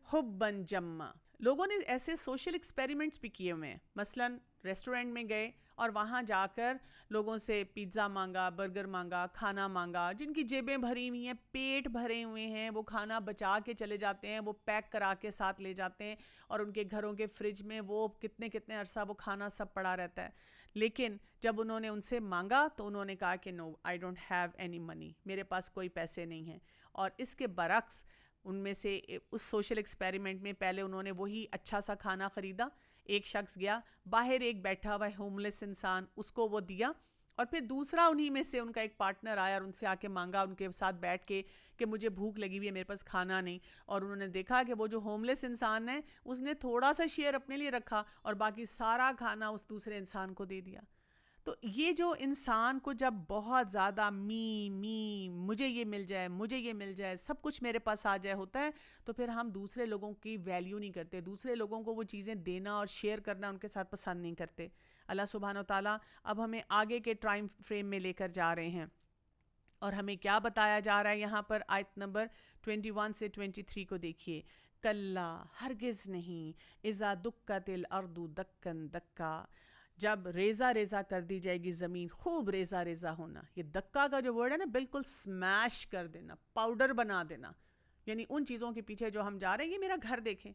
حُبًّا جَمًّا۔ لوگوں نے ایسے سوشل ایکسپیریمنٹس بھی کیے ہوئے ہیں، مثلاً ریسٹورینٹ میں گئے اور وہاں جا کر لوگوں سے پیزا مانگا، برگر مانگا، کھانا مانگا، جن کی جیبیں بھری ہوئی ہیں، پیٹ بھرے ہوئے ہیں، وہ کھانا بچا کے چلے جاتے ہیں، وہ پیک کرا کے ساتھ لے جاتے ہیں، اور ان کے گھروں کے فریج میں وہ کتنے عرصہ وہ کھانا سب پڑا رہتا ہے۔ لیکن جب انہوں نے ان سے مانگا تو انہوں نے کہا کہ no I don't have any money, میرے پاس کوئی پیسے نہیں ہیں۔ اور اس کے برعکس ان میں سے اس سوشل ایکسپیریمنٹ میں پہلے انہوں نے وہی اچھا سا کھانا خریدا، ایک شخص گیا باہر، ایک بیٹھا ہوا ہے ہوملیس انسان، اس کو وہ دیا، اور پھر دوسرا انہی میں سے ان کا ایک پارٹنر آیا اور ان سے آ کے مانگا ان کے ساتھ بیٹھ کے کہ مجھے بھوک لگی ہوئی ہے، میرے پاس کھانا نہیں، اور انہوں نے دیکھا کہ وہ جو ہوملیس انسان ہے اس نے تھوڑا سا شیئر اپنے لیے رکھا اور باقی سارا کھانا اس دوسرے انسان کو دے دیا۔ تو یہ جو انسان کو جب بہت زیادہ می مجھے یہ مل جائے، مجھے یہ مل جائے، سب کچھ میرے پاس آ جائے ہوتا ہے، تو پھر ہم دوسرے لوگوں کی ویلیو نہیں کرتے، دوسرے لوگوں کو وہ چیزیں دینا اور شیئر کرنا ان کے ساتھ پسند نہیں کرتے۔ اللہ سبحانہ و تعالیٰ اب ہمیں آگے کے ٹائم فریم میں لے کر جا رہے ہیں، اور ہمیں کیا بتایا جا رہا ہے یہاں پر آیت نمبر 21 سے 23 کو دیکھیے۔ کلا، ہرگز نہیں، اذا دکت الارض دکن دکا، جب ریزہ ریزہ کر دی جائے گی زمین، خوب ریزہ ریزہ ہونا۔ یہ دکا کا جو ورڈ ہے نا، بالکل سمیش کر دینا، پاؤڈر بنا دینا، یعنی ان چیزوں کے پیچھے جو ہم جا رہے ہیں۔ یہ میرا گھر دیکھیں،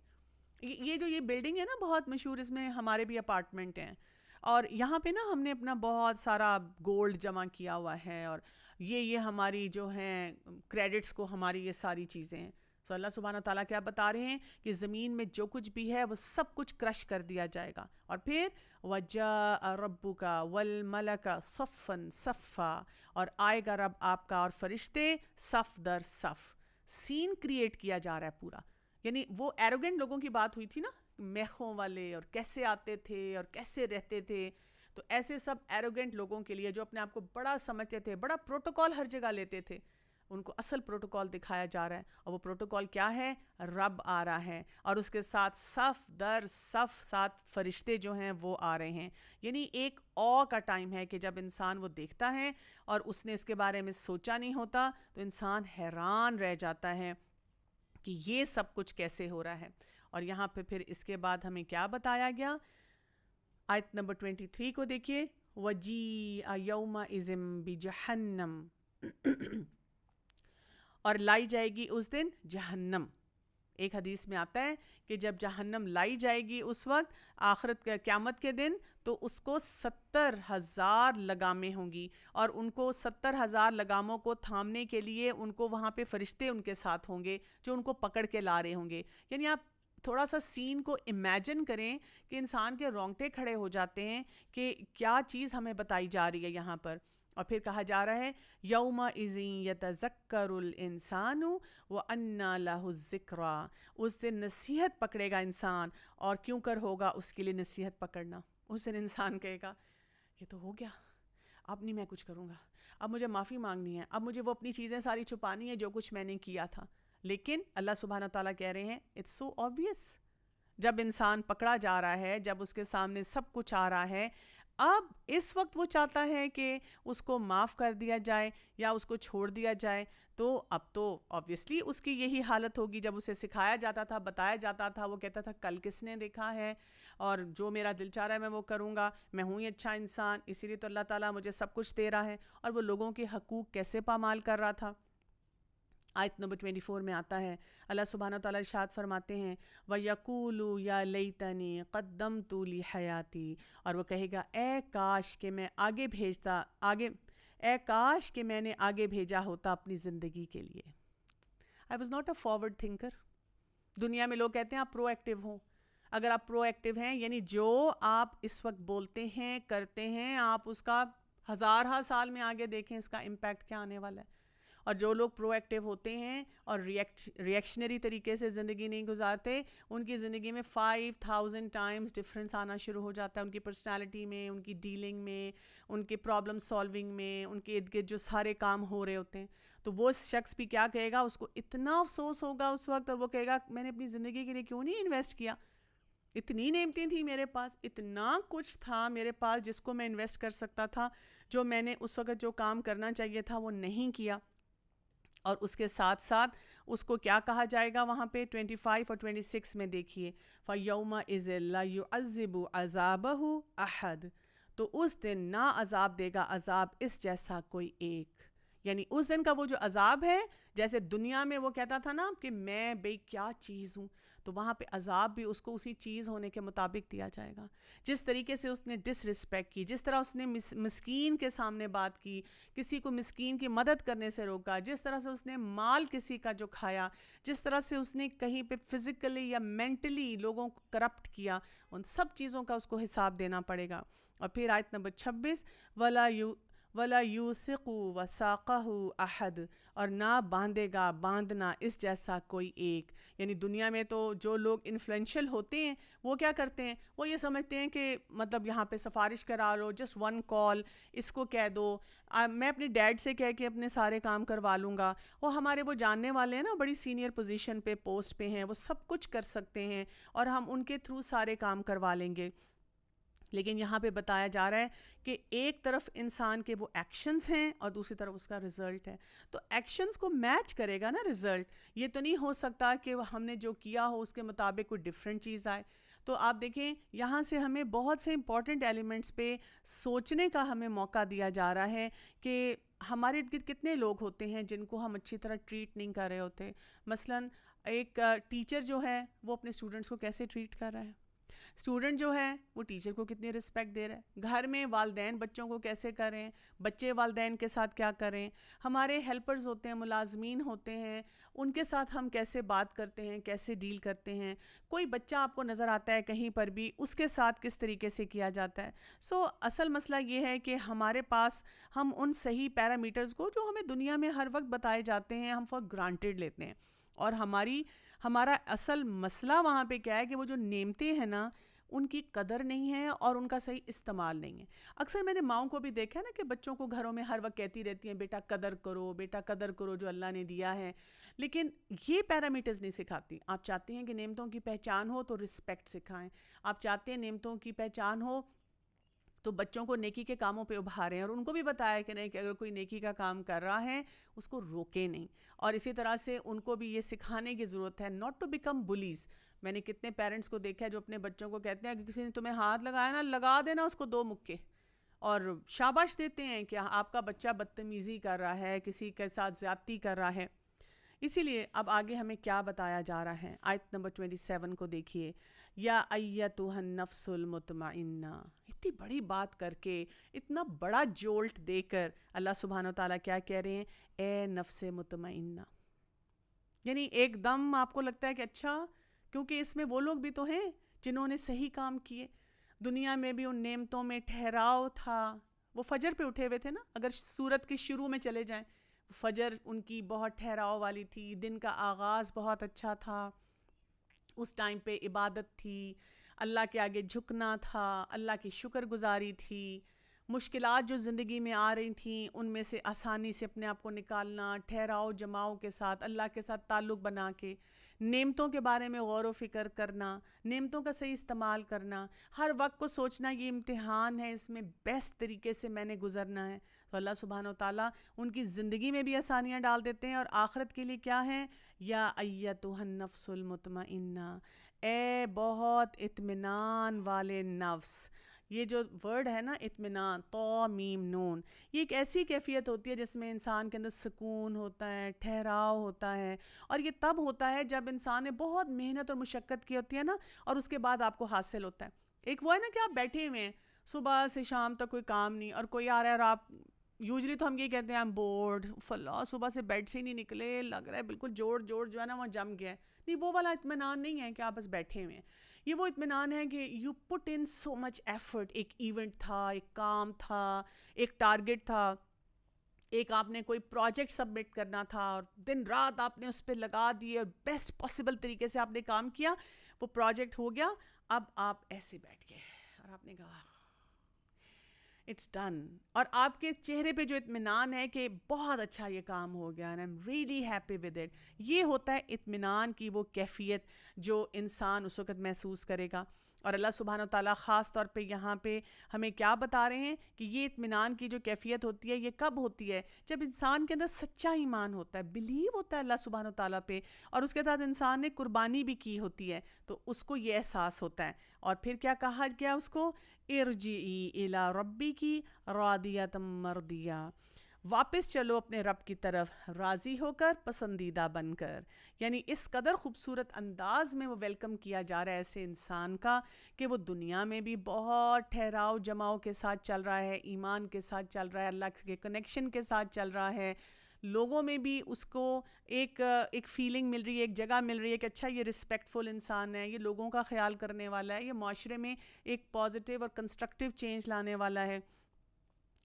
یہ جو یہ بلڈنگ ہے نا بہت مشہور، اس میں ہمارے بھی اپارٹمنٹ ہیں، اور یہاں پہ نا ہم نے اپنا بہت سارا گولڈ جمع کیا ہوا ہے، اور یہ ہماری جو ہیں کریڈٹس کو ہماری یہ ساری چیزیں ہیں۔ تو اللہ سبحانہ تعالیٰ کیا بتا رہے ہیں کہ زمین میں جو کچھ بھی ہے وہ سب کچھ کرش کر دیا جائے گا، اور پھر وَجَاءَ رَبُّكَ وَالْمَلَكَ صَفًّا صَفًّا، اور آئے گا رب آپ کا اور فرشتے صف در صف۔ سین کریٹ کیا جا رہا ہے پورا، یعنی وہ ایروگنٹ لوگوں کی بات ہوئی تھی نا، میخوں والے، اور کیسے آتے تھے اور کیسے رہتے تھے، تو ایسے سب ایروگنٹ لوگوں کے لیے جو اپنے آپ کو بڑا سمجھتے تھے، بڑا پروٹوکول ہر جگہ لیتے تھے، ان کو اصل پروٹوکول دکھایا جا رہا ہے، اور وہ پروٹوکول کیا ہے؟ رب آ رہا ہے، اور اس کے ساتھ صف در صف ساتھ فرشتے جو ہیں وہ آ رہے ہیں۔ یعنی ایک کا ٹائم ہے کہ جب انسان وہ دیکھتا ہے اور اس نے اس کے بارے میں سوچا نہیں ہوتا، تو انسان حیران رہ جاتا ہے کہ یہ سب کچھ کیسے ہو رہا ہے۔ اور یہاں پہ پھر اس کے بعد ہمیں کیا بتایا گیا؟ آیت نمبر 23 کو دیکھیے، وَجِیءَ یَوْمَئِذٍ بِجَہَنَّمَ، اور لائی جائے گی اس دن جہنم۔ ایک حدیث میں آتا ہے کہ جب جہنم لائی جائے گی اس وقت، آخرت قیامت کے دن، تو اس کو 70,000 لگامیں ہوں گی، اور ان کو 70,000 لگاموں کو تھامنے کے لیے ان کو وہاں پہ فرشتے ان کے ساتھ ہوں گے جو ان کو پکڑ کے لا رہے ہوں گے۔ یعنی آپ تھوڑا سا سین کو امیجن کریں کہ انسان کے رونگٹے کھڑے ہو جاتے ہیں کہ کیا چیز ہمیں بتائی جا رہی ہے یہاں پر۔ اور پھر کہا جا رہا ہے یومئذ یتذکر الانسان وانیٰ لہ الذکریٰ، اس دن نصیحت پکڑے گا انسان، اور کیوں کر ہوگا اس کے لیے نصیحت پکڑنا؟ اس دن انسان کہے گا یہ تو ہو گیا، اب نہیں میں کچھ کروں گا، اب مجھے معافی مانگنی ہے، اب مجھے وہ اپنی چیزیں ساری چھپانی ہے جو کچھ میں نے کیا تھا۔ لیکن اللہ سبحانہ تعالیٰ کہہ رہے ہیں اٹس سو obvious، جب انسان پکڑا جا رہا ہے، جب اس کے سامنے سب کچھ آ رہا ہے، اب اس وقت وہ چاہتا ہے کہ اس کو معاف کر دیا جائے یا اس کو چھوڑ دیا جائے، تو اب تو obviously اس کی یہی حالت ہوگی۔ جب اسے سکھایا جاتا تھا، بتایا جاتا تھا، وہ کہتا تھا کل کس نے دیکھا ہے، اور جو میرا دل چاہ رہا ہے میں وہ کروں گا، میں ہوں ہی اچھا انسان، اسی لیے تو اللہ تعالیٰ مجھے سب کچھ دے رہا ہے، اور وہ لوگوں کے حقوق کیسے پامال کر رہا تھا۔ آیت نمبر 24 میں آتا ہے، اللہ سبحانہ وتعالیٰ ارشاد فرماتے ہیں وَيَقُولُ يَا لَيْتَنِي قَدَّمْتُ لِحَيَاتِي، اور وہ کہے گا اے کاش کہ میں اے کاش کہ میں نے آگے بھیجا ہوتا اپنی زندگی کے لیے. I was not a forward thinker. دنیا میں لوگ کہتے ہیں آپ پرو ایکٹیو ہوں. اگر آپ پرو ایکٹیو ہیں یعنی جو آپ اس وقت بولتے ہیں کرتے ہیں آپ اس کا ہزارہ سال میں آگے دیکھیں اس کا امپیکٹ کیا آنے والا ہے. اور جو لوگ پرو ایکٹیو ہوتے ہیں اور ریئیکشنری طریقے سے زندگی نہیں گزارتے ان کی زندگی میں 5000 ٹائمز ڈفرینس آنا شروع ہو جاتا ہے، ان کی پرسنالٹی میں، ان کی ڈیلنگ میں، ان کے پرابلم سالونگ میں، ان کے ارد گرد جو سارے کام ہو رہے ہوتے ہیں. تو وہ شخص بھی کیا کہے گا، اس کو اتنا افسوس ہوگا اس وقت، اور وہ کہے گا میں نے اپنی زندگی کے لیے کیوں نہیں انویسٹ کیا، اتنی نعمتیں تھیں میرے پاس، اتنا کچھ تھا میرے پاس جس کو میں انویسٹ کر سکتا تھا، جو میں نے اس وقت جو کام کرنا چاہیے تھا وہ نہیں کیا. اور اس کے ساتھ ساتھ اس کو کیا کہا جائے گا وہاں پہ 25 اور 26 میں دیکھیے فَيَوْمَئِذٍ لَا يُعَذِّبُ عَذَابَهُ أَحَدٌ، تو اس دن نہ عذاب دے گا عذاب اس جیسا کوئی ایک. یعنی اس دن کا وہ جو عذاب ہے، جیسے دنیا میں وہ کہتا تھا نا کہ میں بھئی کیا چیز ہوں، تو وہاں پہ عذاب بھی اس کو اسی چیز ہونے کے مطابق دیا جائے گا. جس طریقے سے اس نے ڈس رسپیکٹ کی، جس طرح اس نے مسکین کے سامنے بات کی، کسی کو مسکین کی مدد کرنے سے روکا، جس طرح سے اس نے مال کسی کا جو کھایا، جس طرح سے اس نے کہیں پہ فزیکلی یا مینٹلی لوگوں کو کرپٹ کیا، ان سب چیزوں کا اس کو حساب دینا پڑے گا. اور پھر آیت نمبر 26 وَلَا يُوثِقُ وَثَاقَهُ أَحَدٌ، اور نہ باندھے گا باندھنا اس جیسا کوئی ایک. یعنی دنیا میں تو جو لوگ انفلوئنشل ہوتے ہیں وہ کیا کرتے ہیں، وہ یہ سمجھتے ہیں کہ مطلب یہاں پہ سفارش کرا لو، جسٹ ون کال، اس کو کہہ دو، میں اپنے ڈیڈ سے کہہ کے اپنے سارے کام کروا لوں گا. وہ ہمارے وہ جاننے والے ہیں نا، بڑی سینئر پوزیشن پہ پوسٹ پہ ہیں، وہ سب کچھ کر سکتے ہیں اور ہم ان کے تھرو سارے کام کروا لیں گے. لیکن یہاں پہ بتایا جا رہا ہے کہ ایک طرف انسان کے وہ ایکشنز ہیں اور دوسری طرف اس کا رزلٹ ہے. تو ایکشنز کو میچ کرے گا نا رزلٹ. یہ تو نہیں ہو سکتا کہ ہم نے جو کیا ہو اس کے مطابق کوئی ڈیفرنٹ چیز آئے. تو آپ دیکھیں یہاں سے ہمیں بہت سے امپورٹنٹ ایلیمنٹس پہ سوچنے کا ہمیں موقع دیا جا رہا ہے کہ ہمارے ارد گرد کتنے لوگ ہوتے ہیں جن کو ہم اچھی طرح ٹریٹ نہیں کر رہے ہوتے. مثلاً ایک ٹیچر جو ہے وہ اپنے اسٹوڈنٹس کو کیسے ٹریٹ کر رہا ہے، اسٹوڈنٹ جو ہے وہ ٹیچر کو کتنی رسپیکٹ دے رہا ہے، گھر میں والدین بچوں کو کیسے کریں، بچے والدین کے ساتھ کیا کریں، ہمارے ہیلپرز ہوتے ہیں، ملازمین ہوتے ہیں، ان کے ساتھ ہم کیسے بات کرتے ہیں، کیسے ڈیل کرتے ہیں. کوئی بچہ آپ کو نظر آتا ہے کہیں پر بھی، اس کے ساتھ کس طریقے سے کیا جاتا ہے. اصل مسئلہ یہ ہے کہ ہمارے پاس ہم ان صحیح پیرامیٹرز کو جو ہمیں دنیا میں ہر وقت بتائے جاتے ہیں ہم فار گرانٹیڈ لیتے ہیں. اور ہمارا اصل مسئلہ وہاں پہ کیا ہے کہ وہ جو نعمتیں ہیں نا ان کی قدر نہیں ہے اور ان کا صحیح استعمال نہیں ہے. اکثر میں نے ماؤں کو بھی دیکھا ہے نا کہ بچوں کو گھروں میں ہر وقت کہتی رہتی ہیں بیٹا قدر کرو، بیٹا قدر کرو جو اللہ نے دیا ہے، لیکن یہ پیرامیٹرز نہیں سکھاتی. آپ چاہتے ہیں کہ نعمتوں کی پہچان ہو تو رسپیکٹ سکھائیں. آپ چاہتے ہیں نعمتوں کی پہچان ہو تو بچوں کو نیکی کے کاموں پہ ابھاریں اور ان کو بھی بتایا کہ نہیں کہ اگر کوئی نیکی کا کام کر رہا ہے اس کو روکے نہیں. اور اسی طرح سے ان کو بھی یہ سکھانے کی ضرورت ہے ناٹ ٹو بیکم بلیز. میں نے کتنے پیرنٹس کو دیکھا ہے جو اپنے بچوں کو کہتے ہیں کہ کسی نے تمہیں ہاتھ لگایا نا لگا دینا اس کو 2 مکے، اور شاباش دیتے ہیں کہ آپ کا بچہ بدتمیزی کر رہا ہے، کسی کے ساتھ زیادتی کر رہا ہے. اسی لیے اب آگے ہمیں کیا بتایا جا رہا ہے، آیت نمبر 27 کو دیکھیے. یا ایتھا النفس المطمئنہ، اتنی بڑی بات کر کے، اتنا بڑا جولٹ دے کر اللہ سبحانہ وتعالیٰ کیا کہہ رہے ہیں، اے نفس مطمئنہ. یعنی ایک دم آپ کو لگتا ہے کہ اچھا، کیونکہ اس میں وہ لوگ بھی تو ہیں جنہوں نے صحیح کام کیے، دنیا میں بھی ان نعمتوں میں ٹھہراؤ تھا. وہ فجر پہ اٹھے ہوئے تھے نا، اگر سورت کے شروع میں چلے جائیں، فجر ان کی بہت ٹھہراؤ والی تھی، دن کا آغاز بہت اچھا تھا، اس ٹائم پہ عبادت تھی، اللہ کے آگے جھکنا تھا، اللہ کی شکر گزاری تھی. مشکلات جو زندگی میں آ رہی تھیں ان میں سے آسانی سے اپنے آپ کو نکالنا، ٹھہراؤ جماؤ کے ساتھ اللہ کے ساتھ تعلق بنا کے، نعمتوں کے بارے میں غور و فکر کرنا، نعمتوں کا صحیح استعمال کرنا، ہر وقت کو سوچنا یہ امتحان ہے، اس میں بیسٹ طریقے سے میں نے گزرنا ہے. تو اللہ سبحانہ وتعالیٰ ان کی زندگی میں بھی آسانیاں ڈال دیتے ہیں، اور آخرت کے لیے کیا ہے، یا ایتھا النفس المطمئنہ، اے بہت اطمینان والے نفس. یہ جو ورڈ ہے نا اطمینان، تو میم نون، یہ ایک ایسی کیفیت ہوتی ہے جس میں انسان کے اندر سکون ہوتا ہے، ٹھہراؤ ہوتا ہے، اور یہ تب ہوتا ہے جب انسان نے بہت محنت اور مشقت کی ہوتی ہے نا، اور اس کے بعد آپ کو حاصل ہوتا ہے۔ ایک وہ ہے نا کہ آپ بیٹھے ہوئے ہیں صبح سے شام تک کوئی کام نہیں، اور کوئی آ رہا ہے اور آپ یوزلی تو ہم یہ کہتے ہیں I'm bored، فلاں صبح سے بیڈ سے ہی نہیں نکلے، لگ رہا ہے بالکل جوڑ جو ہے نا وہ جم گیا ہے۔ نہیں، وہ والا اطمینان نہیں ہے کہ آپ بس بیٹھے ہوئے ہیں، یہ وہ اطمینان ہے کہ you put in so much effort. ایک ایونٹ تھا، ایک کام تھا، ایک ٹارگٹ تھا، ایک آپ نے کوئی پروجیکٹ سبمٹ کرنا تھا، اور دن رات آپ نے اس پہ لگا دیے اور بیسٹ پاسبل طریقے سے آپ نے کام کیا، وہ پروجیکٹ ہو گیا، اب آپ ایسے بیٹھ گئے اور آپ نے کہا اٹس ڈن، اور آپ کے چہرے پہ جو اطمینان ہے کہ بہت اچھا یہ کام ہو گیا، and I am really happy with it, یہ ہوتا ہے اطمینان کی وہ کیفیت جو انسان اس وقت محسوس کرے گا۔ اور اللہ سبحانہ و تعالیٰ خاص طور پہ یہاں پہ ہمیں کیا بتا رہے ہیں کہ یہ اطمینان کی جو کیفیت ہوتی ہے یہ کب ہوتی ہے؟ جب انسان کے اندر سچا ایمان ہوتا ہے، بلیو ہوتا ہے اللہ سبحانہ و تعالیٰ پہ، اور اس کے ساتھ انسان نے قربانی بھی کی ہوتی ہے، تو اس کو یہ احساس ہوتا ہے۔ اور پھر کیا کہا گیا اس کو؟ ارجعی الی ربکی راضیۃ مرضیہ، واپس چلو اپنے رب کی طرف راضی ہو کر، پسندیدہ بن کر۔ یعنی اس قدر خوبصورت انداز میں وہ ویلکم کیا جا رہا ہے ایسے انسان کا کہ وہ دنیا میں بھی بہت ٹھہراؤ جماؤ کے ساتھ چل رہا ہے، ایمان کے ساتھ چل رہا ہے، اللہ کے کنیکشن کے ساتھ چل رہا ہے، لوگوں میں بھی اس کو ایک فیلنگ مل رہی ہے، ایک جگہ مل رہی ہے کہ اچھا یہ رسپیکٹفل انسان ہے، یہ لوگوں کا خیال کرنے والا ہے، یہ معاشرے میں ایک پازیٹیو اور کنسٹرکٹیو چینج لانے والا ہے۔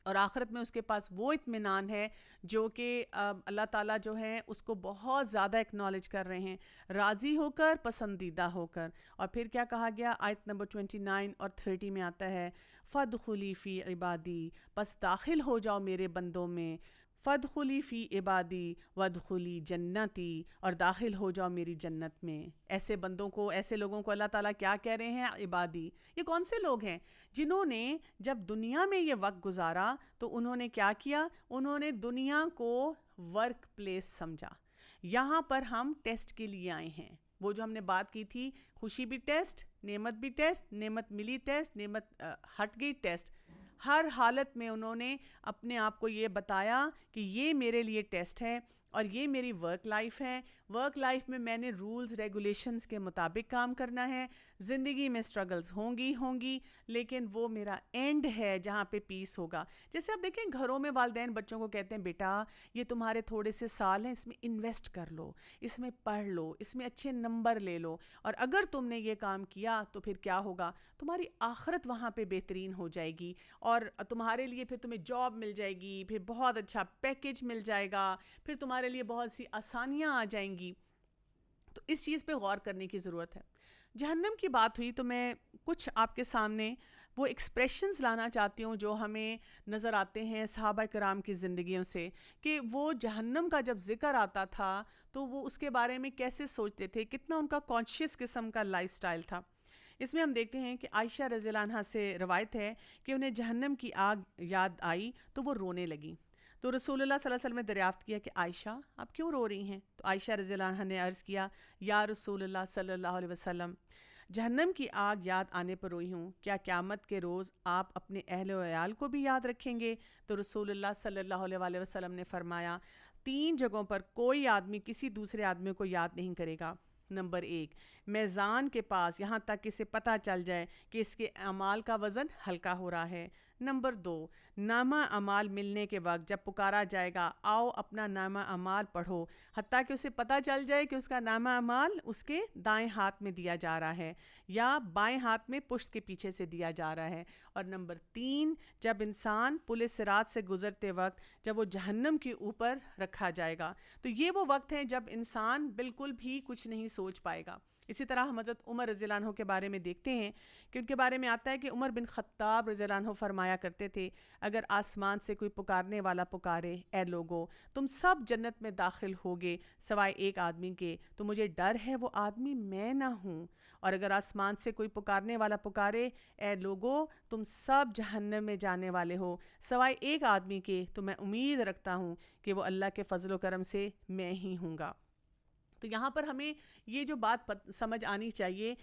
اور آخرت میں اس کے پاس وہ اطمینان ہے جو کہ اللہ تعالیٰ جو ہے اس کو بہت زیادہ اکنالج کر رہے ہیں، راضی ہو کر، پسندیدہ ہو کر۔ اور پھر کیا کہا گیا؟ آیت نمبر 29 اور 30 میں آتا ہے فَادْخُلِي فِي عِبَادِي، پس داخل ہو جاؤ میرے بندوں میں، فَادْخُلِي فِي عِبَادِي وَادْخُلِي جنتی، اور داخل ہو جاؤ میری جنت میں۔ ایسے بندوں کو، ایسے لوگوں کو اللہ تعالیٰ کیا کہہ رہے ہیں؟ عبادی۔ یہ کون سے لوگ ہیں؟ جنہوں نے جب دنیا میں یہ وقت گزارا تو انہوں نے کیا کیا؟ انہوں نے دنیا کو ورک پلیس سمجھا، یہاں پر ہم ٹیسٹ کے لیے آئے ہیں۔ وہ جو ہم نے بات کی تھی، خوشی بھی ٹیسٹ، نعمت بھی ٹیسٹ، نعمت ملی ٹیسٹ، نعمت ہٹ گئی ٹیسٹ۔ ہر حالت میں انہوں نے اپنے آپ کو یہ بتایا کہ یہ میرے لیے ٹیسٹ ہے اور یہ میری ورک لائف ہے، ورک لائف میں نے رولز ریگولیشنز کے مطابق کام کرنا ہے، زندگی میں سٹرگلز ہوں گی، لیکن وہ میرا اینڈ ہے جہاں پہ پیس ہوگا۔ جیسے آپ دیکھیں گھروں میں والدین بچوں کو کہتے ہیں بیٹا یہ تمہارے تھوڑے سے سال ہیں، اس میں انویسٹ کر لو، اس میں پڑھ لو، اس میں اچھے نمبر لے لو، اور اگر تم نے یہ کام کیا تو پھر کیا ہوگا؟ تمہاری آخرت وہاں پہ بہترین ہو جائے گی، اور تمہارے لیے پھر تمہیں جاب مل جائے گی، پھر بہت اچھا پیکیج مل جائے گا، پھر تمہارے لیے بہت سی آسانیاں آ جائیں گی۔ تو اس چیز پہ غور کرنے کی ضرورت ہے۔ جہنم کی بات ہوئی تو میں کچھ آپ کے سامنے وہ ایکسپریشنز لانا چاہتی ہوں جو ہمیں نظر آتے ہیں صحابہ کرام کی زندگیوں سے، کہ وہ جہنم کا جب ذکر آتا تھا تو وہ اس کے بارے میں کیسے سوچتے تھے، کتنا ان کا کانشیس قسم کا لائف سٹائل تھا۔ اس میں ہم دیکھتے ہیں کہ عائشہ رضی اللہ عنہا سے روایت ہے کہ انہیں جہنم کی آگ یاد آئی تو وہ رونے لگیں، تو رسول اللہ صلی اللہ علیہ وسلم نے دریافت کیا کہ عائشہ آپ کیوں رو رہی ہیں؟ تو عائشہ رضی اللہ عنہا نے عرض کیا یا رسول اللہ صلی اللہ علیہ وسلم، جہنم کی آگ یاد آنے پر روئی ہوں، کیا قیامت کے روز آپ اپنے اہل و عیال کو بھی یاد رکھیں گے؟ تو رسول اللہ صلی اللہ علیہ وسلم نے فرمایا 3 جگہوں پر کوئی آدمی کسی دوسرے آدمی کو یاد نہیں کرے گا۔ نمبر 1، میزان کے پاس یہاں تک اسے پتہ چل جائے کہ اس کے اعمال کا وزن ہلکا ہو رہا ہے۔ نمبر 2، نامہ اعمال ملنے کے وقت جب پکارا جائے گا آؤ اپنا نامہ اعمال پڑھو، حتیٰ کہ اسے پتہ چل جائے کہ اس کا نامہ اعمال اس کے دائیں ہاتھ میں دیا جا رہا ہے یا بائیں ہاتھ میں پشت کے پیچھے سے دیا جا رہا ہے۔ اور نمبر 3، جب انسان پل صراط سے گزرتے وقت جب وہ جہنم کے اوپر رکھا جائے گا، تو یہ وہ وقت ہے جب انسان بالکل بھی کچھ نہیں سوچ پائے گا۔ اسی طرح ہم حضرت عمر رضی اللہ عنہ کے بارے میں دیکھتے ہیں کہ ان کے بارے میں آتا ہے کہ عمر بن خطاب رضی اللہ عنہ فرمایا کرتے تھے اگر آسمان سے کوئی پکارنے والا پکارے اے لوگو تم سب جنت میں داخل ہوگے سوائے ایک آدمی کے، تو مجھے ڈر ہے وہ آدمی میں نہ ہوں، اور اگر آسمان سے کوئی پکارنے والا پکارے اے لوگو تم سب جہنم میں جانے والے ہو سوائے ایک آدمی کے، تو میں امید رکھتا ہوں کہ وہ اللہ کے فضل و کرم سے میں ہی ہوں گا۔ تو یہاں پر ہمیں یہ جو بات سمجھ آنی چاہیے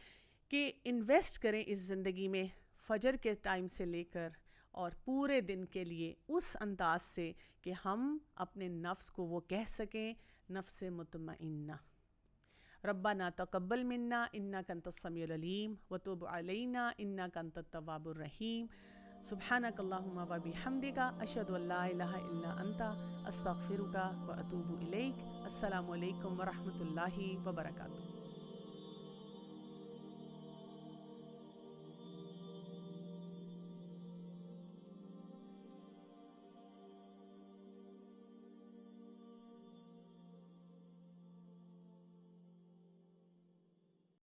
کہ انویسٹ کریں اس زندگی میں، فجر کے ٹائم سے لے کر اور پورے دن کے لیے اس انداز سے کہ ہم اپنے نفس کو وہ کہہ سکیں نفس مطمئنہ، ربنا تقبل منا انک انت السمیع العلیم وتب علینا انک انت التواب الرحیم، سبحانک اللہم و بحمدک اشہد ان لا الہ الا انت استغفرک و اتوب الیک۔ السلام علیکم ورحمۃ اللہ وبرکاتہ۔